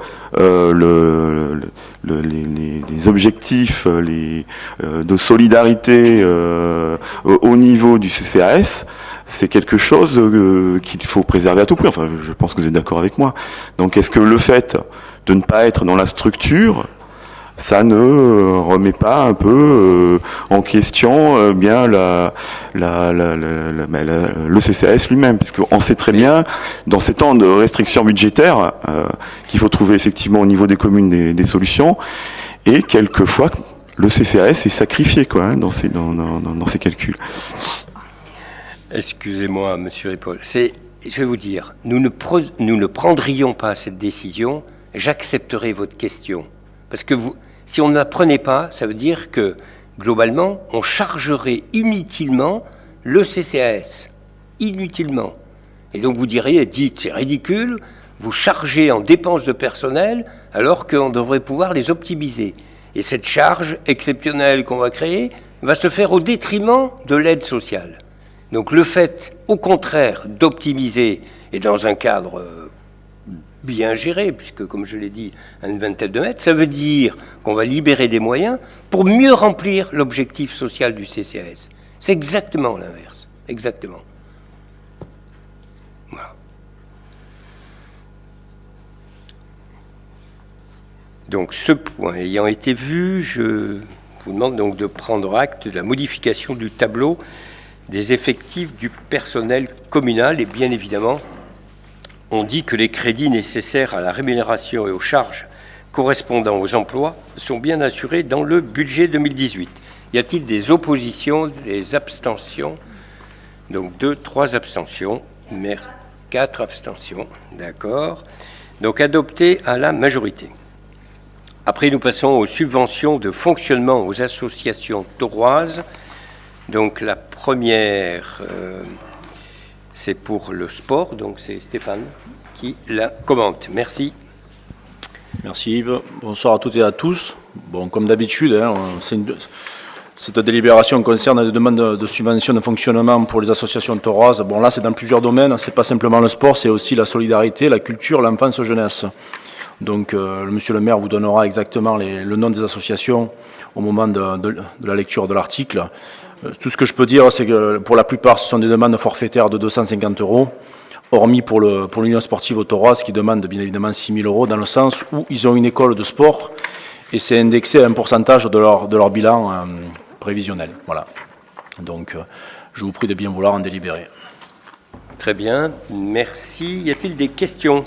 les objectifs de solidarité au niveau du CCAS, c'est quelque chose qu'il faut préserver à tout prix. Enfin, je pense que vous êtes d'accord avec moi. Donc, est-ce que le fait de ne pas être dans la structure, ça ne remet pas un peu en question bien le CCAS lui-même, puisqu'on sait très bien, dans ces temps de restrictions budgétaires, qu'il faut trouver effectivement au niveau des communes des solutions, et quelquefois le CCAS est sacrifié, quoi, hein, dans ces calculs. Excusez-moi, monsieur Ripoll. Je vais vous dire, nous ne prendrions pas cette décision, j'accepterai votre question. Parce que si on ne la prenait pas, ça veut dire que, globalement, on chargerait inutilement le CCAS. Inutilement. Et donc vous diriez, dites, c'est ridicule, vous chargez en dépenses de personnel alors qu'on devrait pouvoir les optimiser. Et cette charge exceptionnelle qu'on va créer va se faire au détriment de l'aide sociale. Donc le fait, au contraire, d'optimiser, et dans un cadre bien géré, puisque, comme je l'ai dit, à une vingtaine de mètres, ça veut dire qu'on va libérer des moyens pour mieux remplir l'objectif social du CCAS. C'est exactement l'inverse. Exactement. Voilà. Donc, ce point ayant été vu, je vous demande donc de prendre acte de la modification du tableau des effectifs du personnel communal et bien évidemment, on dit que les crédits nécessaires à la rémunération et aux charges correspondant aux emplois sont bien assurés dans le budget 2018. Y a-t-il des oppositions, des abstentions? Donc 2, 3 abstentions. 4 abstentions. D'accord. Donc adopté à la majorité. Après, nous passons aux subventions de fonctionnement aux associations tauroises. Donc la première, c'est pour le sport. Donc c'est Stéphane qui la commente. Merci. Merci Yves. Bonsoir à toutes et à tous. Bon, comme d'habitude, cette délibération concerne des demandes de subventions de fonctionnement pour les associations tauroises. Bon, là, c'est dans plusieurs domaines. C'est pas simplement le sport, c'est aussi la solidarité, la culture, l'enfance-jeunesse. Donc, monsieur le maire vous donnera exactement le nom des associations au moment de la lecture de l'article. Tout ce que je peux dire, c'est que pour la plupart, ce sont des demandes forfaitaires de 250 €, hormis pour l'Union sportive tauroise qui demande bien évidemment 6 000 € dans le sens où ils ont une école de sport et c'est indexé à un pourcentage de leur bilan prévisionnel. Voilà. Donc, je vous prie de bien vouloir en délibérer. Très bien, merci. Y a-t-il des questions ?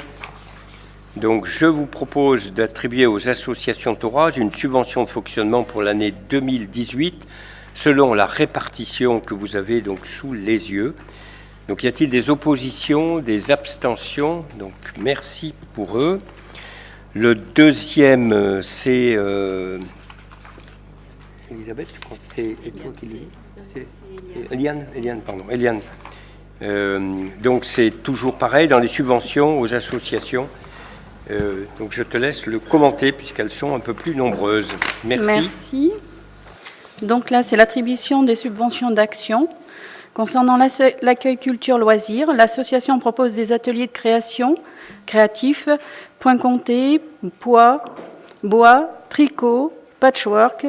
Donc, je vous propose d'attribuer aux associations tauroises une subvention de fonctionnement pour l'année 2018 selon la répartition que vous avez donc sous les yeux. Donc, y a-t-il des oppositions, des abstentions ? Donc, merci pour eux. Le deuxième, c'est... Elisabeth, je crois que c'est toi qui le dis. C'est Eliane, pardon. Eliane. Donc, c'est toujours pareil dans les subventions aux associations. Donc, je te laisse le commenter puisqu'elles sont un peu plus nombreuses. Merci. Merci. Donc là, c'est l'attribution des subventions d'action. Concernant l'accueil culture loisirs, l'association propose des ateliers de création, créatifs, point compté, bois, tricot, patchwork,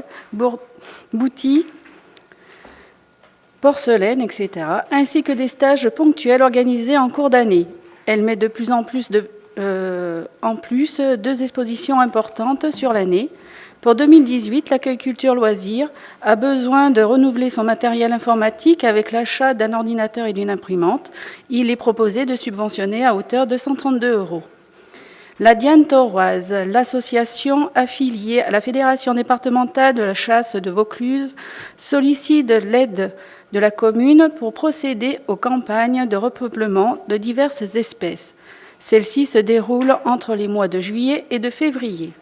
boutis, porcelaine, etc., ainsi que des stages ponctuels organisés en cours d'année. Elle met de plus en plus 2 expositions importantes sur l'année. Pour 2018, l'accueil culture loisirs a besoin de renouveler son matériel informatique avec l'achat d'un ordinateur et d'une imprimante. Il est proposé de subventionner à hauteur de 132 €. La Diane tauroise, l'association affiliée à la Fédération départementale de la chasse de Vaucluse, sollicite l'aide de la commune pour procéder aux campagnes de repeuplement de diverses espèces. Celles-ci se déroulent entre les mois de juillet et de février.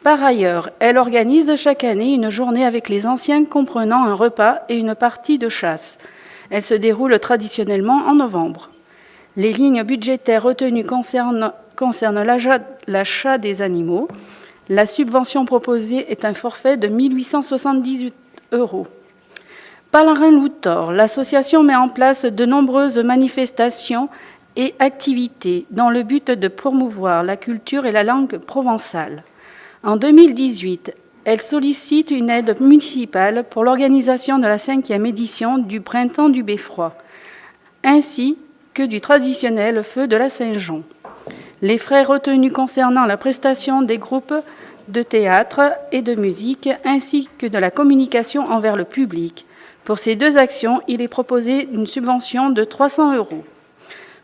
Par ailleurs, elle organise chaque année une journée avec les anciens comprenant un repas et une partie de chasse. Elle se déroule traditionnellement en novembre. Les lignes budgétaires retenues concernent l'achat des animaux. La subvention proposée est un forfait de 1 878 €. Pèlerin Loutor, l'association met en place de nombreuses manifestations et activités dans le but de promouvoir la culture et la langue provençale. En 2018, elle sollicite une aide municipale pour l'organisation de la 5e édition du Printemps du Beffroi, ainsi que du traditionnel feu de la Saint-Jean. Les frais retenus concernant la prestation des groupes de théâtre et de musique, ainsi que de la communication envers le public. Pour ces 2 actions, il est proposé une subvention de 300 €.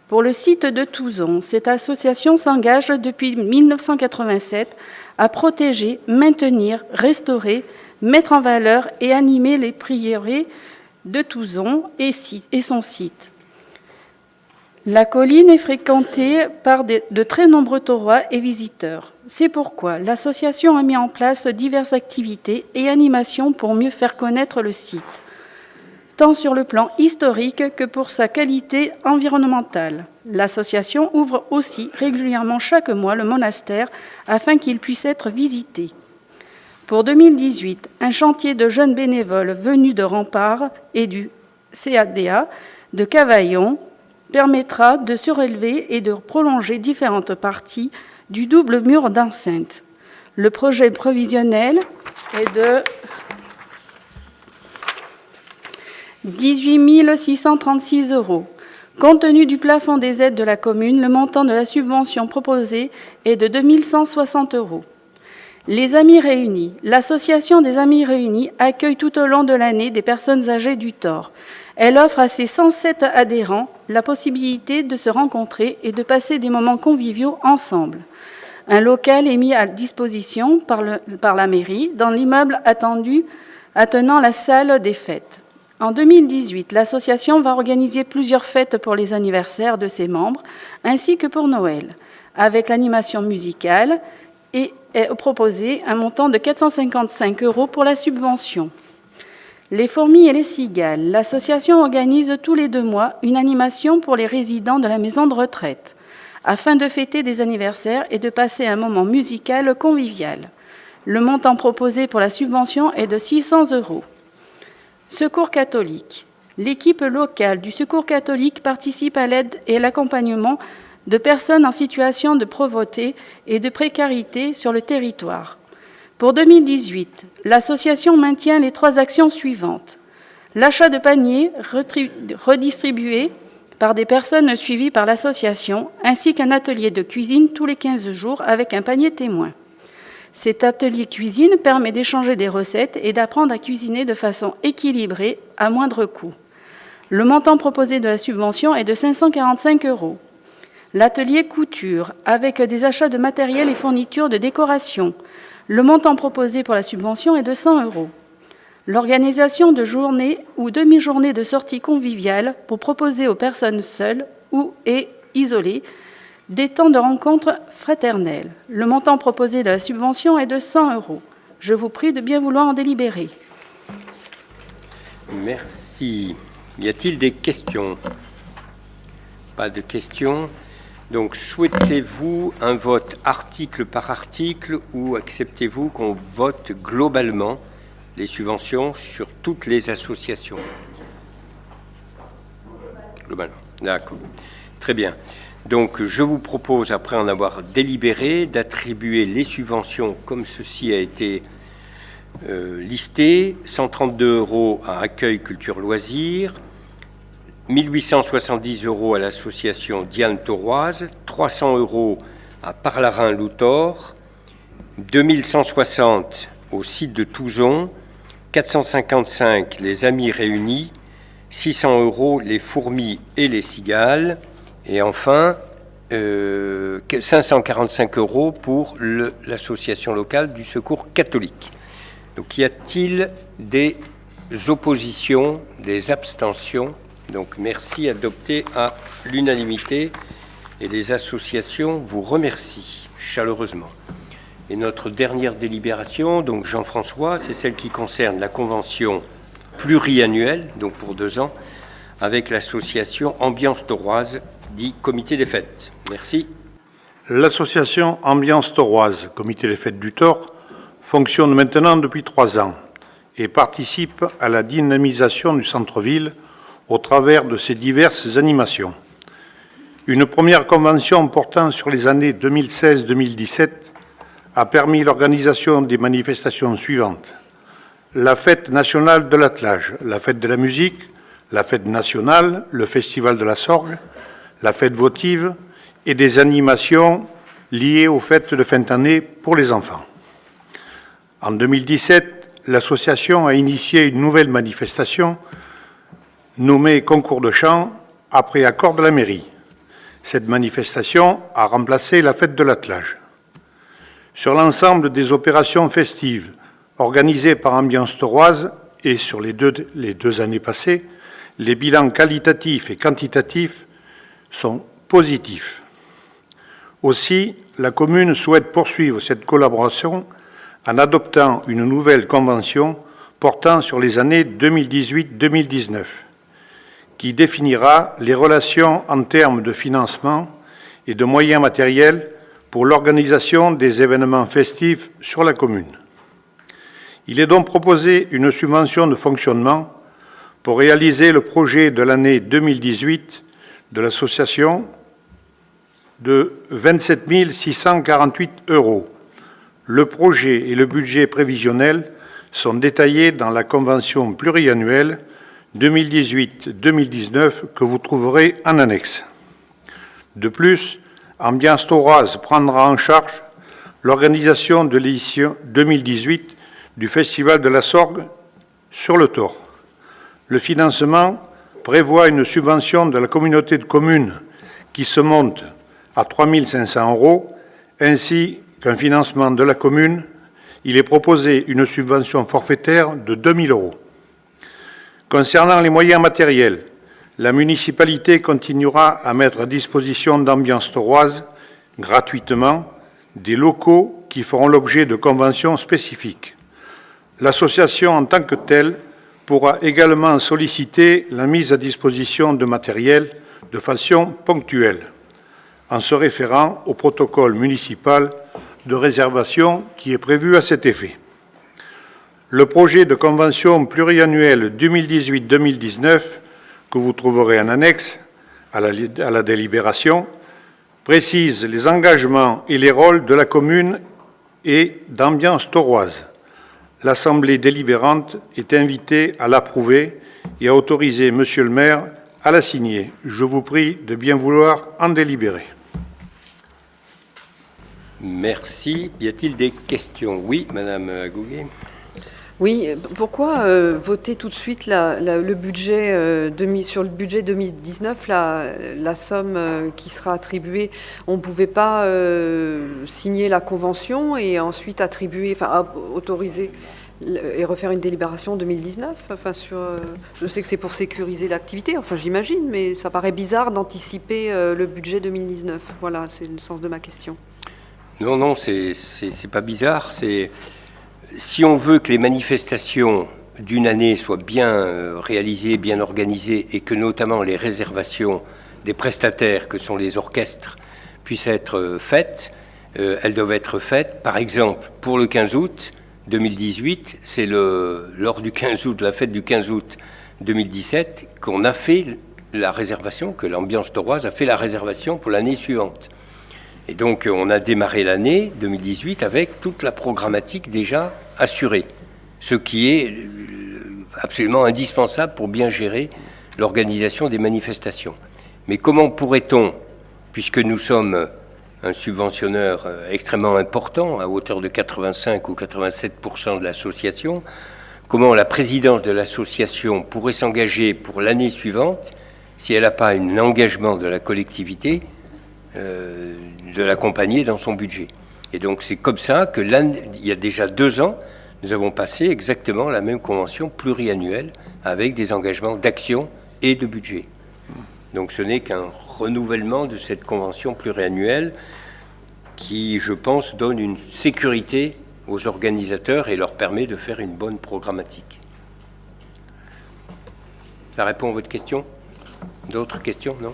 Pour le site de Touzon, cette association s'engage depuis 1987 à protéger, maintenir, restaurer, mettre en valeur et animer les prieurés de Touzon et son site. La colline est fréquentée par de très nombreux taurois et visiteurs. C'est pourquoi l'association a mis en place diverses activités et animations pour mieux faire connaître le site, tant sur le plan historique que pour sa qualité environnementale. L'association ouvre aussi régulièrement chaque mois le monastère afin qu'il puisse être visité. Pour 2018, un chantier de jeunes bénévoles venus de Rempart et du CADA de Cavaillon permettra de surélever et de prolonger différentes parties du double mur d'enceinte. Le projet prévisionnel est de 18 636 €. Compte tenu du plafond des aides de la commune, le montant de la subvention proposée est de 2 160 €. Les Amis Réunis. L'association des Amis Réunis accueille tout au long de l'année des personnes âgées du Thor. Elle offre à ses 107 adhérents la possibilité de se rencontrer et de passer des moments conviviaux ensemble. Un local est mis à disposition par la mairie dans l'immeuble attenant la salle des fêtes. En 2018, l'association va organiser plusieurs fêtes pour les anniversaires de ses membres, ainsi que pour Noël, avec l'animation musicale, et est proposé un montant de 455 € pour la subvention. Les fourmis et les cigales, l'association organise tous les 2 mois une animation pour les résidents de la maison de retraite, afin de fêter des anniversaires et de passer un moment musical convivial. Le montant proposé pour la subvention est de 600 €. Secours catholique. L'équipe locale du Secours catholique participe à l'aide et à l'accompagnement de personnes en situation de pauvreté et de précarité sur le territoire. Pour 2018, l'association maintient les 3 actions suivantes. L'achat de paniers redistribués par des personnes suivies par l'association, ainsi qu'un atelier de cuisine tous les 15 jours avec un panier témoin. Cet atelier cuisine permet d'échanger des recettes et d'apprendre à cuisiner de façon équilibrée à moindre coût. Le montant proposé de la subvention est de 545 €. L'atelier couture, avec des achats de matériel et fournitures de décoration. Le montant proposé pour la subvention est de 100 €. L'organisation de journées ou demi-journées de sorties conviviales pour proposer aux personnes seules ou et isolées des temps de rencontres fraternelles. Le montant proposé de la subvention est de 100 €. Je vous prie de bien vouloir en délibérer. Merci. Y a-t-il des questions? Pas de questions. Donc, souhaitez-vous un vote article par article ou acceptez-vous qu'on vote globalement les subventions sur toutes les associations? Globalement. D'accord. Très bien. Donc, je vous propose, après en avoir délibéré, d'attribuer les subventions comme ceci a été listé. 132 € à Accueil Culture Loisirs, 1870 € à l'association Diane Tauroise, 300 € à Parlarin-Loutor, 2160 au site de Touzon, 455 les Amis Réunis, 600 € les Fourmis et les Cigales, et enfin 545 € pour l'association locale du Secours catholique. Donc y a-t-il des oppositions, des abstentions? Donc merci, adopté à l'unanimité, et les associations vous remercient chaleureusement. Et notre dernière délibération, donc Jean-François, c'est celle qui concerne la convention pluriannuelle, donc pour 2 ans, avec l'association Ambiance Tauroise, dit Comité des Fêtes. Merci. L'association Ambiance Tauroise, Comité des Fêtes du Thor, fonctionne maintenant depuis 3 ans et participe à la dynamisation du centre-ville au travers de ses diverses animations. Une première convention portant sur les années 2016-2017 a permis l'organisation des manifestations suivantes: la fête nationale de l'attelage, la fête de la musique, la fête nationale, le festival de la Sorgue, la fête votive et des animations liées aux fêtes de fin d'année pour les enfants. En 2017, l'association a initié une nouvelle manifestation nommée Concours de chant après accord de la mairie. Cette manifestation a remplacé la fête de l'attelage. Sur l'ensemble des opérations festives organisées par Ambiance Tauroise et sur les deux années passées, les bilans qualitatifs et quantitatifs sont positifs. Aussi, la commune souhaite poursuivre cette collaboration en adoptant une nouvelle convention portant sur les années 2018-2019, qui définira les relations en termes de financement et de moyens matériels pour l'organisation des événements festifs sur la commune. Il est donc proposé une subvention de fonctionnement pour réaliser le projet de l'année 2018 de l'association de 27 648 €. Le projet et le budget prévisionnel sont détaillés dans la convention pluriannuelle 2018-2019 que vous trouverez en annexe. De plus, Ambiance Tauroise prendra en charge l'organisation de l'édition 2018 du Festival de la Sorgue sur le Thor. Le financement prévoit une subvention de la communauté de communes qui se monte à 3 500 € ainsi qu'un financement de la commune. Il est proposé une subvention forfaitaire de 2 000 €. Concernant les moyens matériels, la municipalité continuera à mettre à disposition d'Ambiance Thoroise, gratuitement, des locaux qui feront l'objet de conventions spécifiques. L'association en tant que telle pourra également solliciter la mise à disposition de matériel de façon ponctuelle, en se référant au protocole municipal de réservation qui est prévu à cet effet. Le projet de convention pluriannuelle 2018-2019, que vous trouverez en annexe à la délibération, précise les engagements et les rôles de la commune et d'Ambiance Thoroise. L'Assemblée délibérante est invitée à l'approuver et à autoriser Monsieur le maire à la signer. Je vous prie de bien vouloir en délibérer. Merci. Y a-t-il des questions? Oui, Madame Gouguet. Oui, pourquoi voter tout de suite le budget sur le budget 2019, la somme qui sera attribuée? On ne pouvait pas signer la convention et ensuite attribuer, enfin autoriser et refaire une délibération en 2019. Enfin, je sais que c'est pour sécuriser l'activité, enfin j'imagine, mais ça paraît bizarre d'anticiper le budget 2019. Voilà, c'est le sens de ma question. Non, c'est pas bizarre. Si on veut que les manifestations d'une année soient bien réalisées, bien organisées, et que notamment les réservations des prestataires, que sont les orchestres, puissent être faites, elles doivent être faites. Par exemple, pour le 15 août 2018, c'est lors du 15 août, la fête du 15 août 2017, qu'on a fait la réservation, que l'Ambiance Thoroise a fait la réservation pour l'année suivante. Et donc, on a démarré l'année 2018 avec toute la programmatique déjà assurée, ce qui est absolument indispensable pour bien gérer l'organisation des manifestations. Mais comment pourrait-on, puisque nous sommes un subventionneur extrêmement important, à hauteur de 85 ou 87% de l'association, comment la présidence de l'association pourrait s'engager pour l'année suivante si elle n'a pas un engagement de la collectivité de l'accompagner dans son budget. Et donc c'est comme ça que il y a déjà 2 ans, nous avons passé exactement la même convention pluriannuelle avec des engagements d'action et de budget. Donc ce n'est qu'un renouvellement de cette convention pluriannuelle qui, je pense, donne une sécurité aux organisateurs et leur permet de faire une bonne programmatique. Ça répond à votre question? D'autres questions? Non?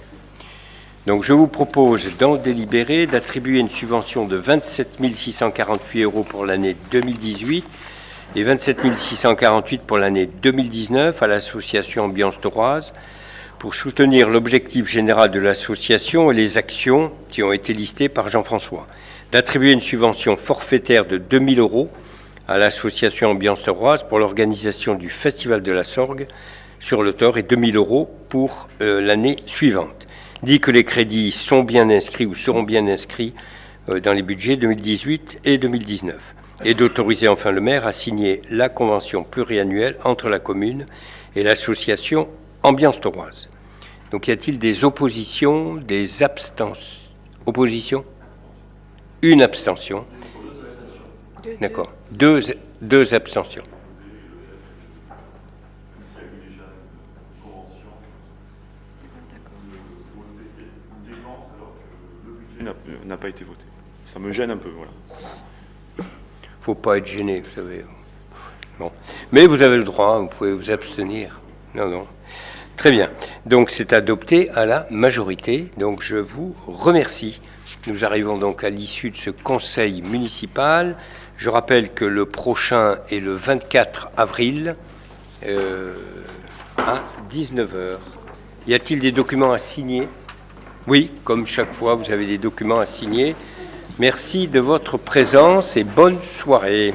Donc je vous propose d'en délibérer, d'attribuer une subvention de 27 648 € pour l'année 2018 et 27 648 pour l'année 2019 à l'association Ambiance Thoroise pour soutenir l'objectif général de l'association et les actions qui ont été listées par Jean-François. D'attribuer une subvention forfaitaire de 2 000 € à l'association Ambiance Thoroise pour l'organisation du Festival de la Sorgue sur le Thor et 2 000 € pour l'année suivante. Dit que les crédits sont bien inscrits ou seront bien inscrits dans les budgets 2018 et 2019. Et d'autoriser enfin le maire à signer la convention pluriannuelle entre la commune et l'association Ambiance Thoroise. Donc y a-t-il des oppositions, des abstentions? Opposition? Une abstention. D'accord. Deux abstentions. N'a pas été voté. Ça me gêne un peu, voilà. Faut pas être gêné, vous savez. Bon. Mais vous avez le droit, vous pouvez vous abstenir. Non. Très bien. Donc c'est adopté à la majorité. Donc je vous remercie. Nous arrivons donc à l'issue de ce conseil municipal. Je rappelle que le prochain est le 24 avril à 19h. Y a-t-il des documents à signer? Oui, comme chaque fois, vous avez des documents à signer. Merci de votre présence et bonne soirée.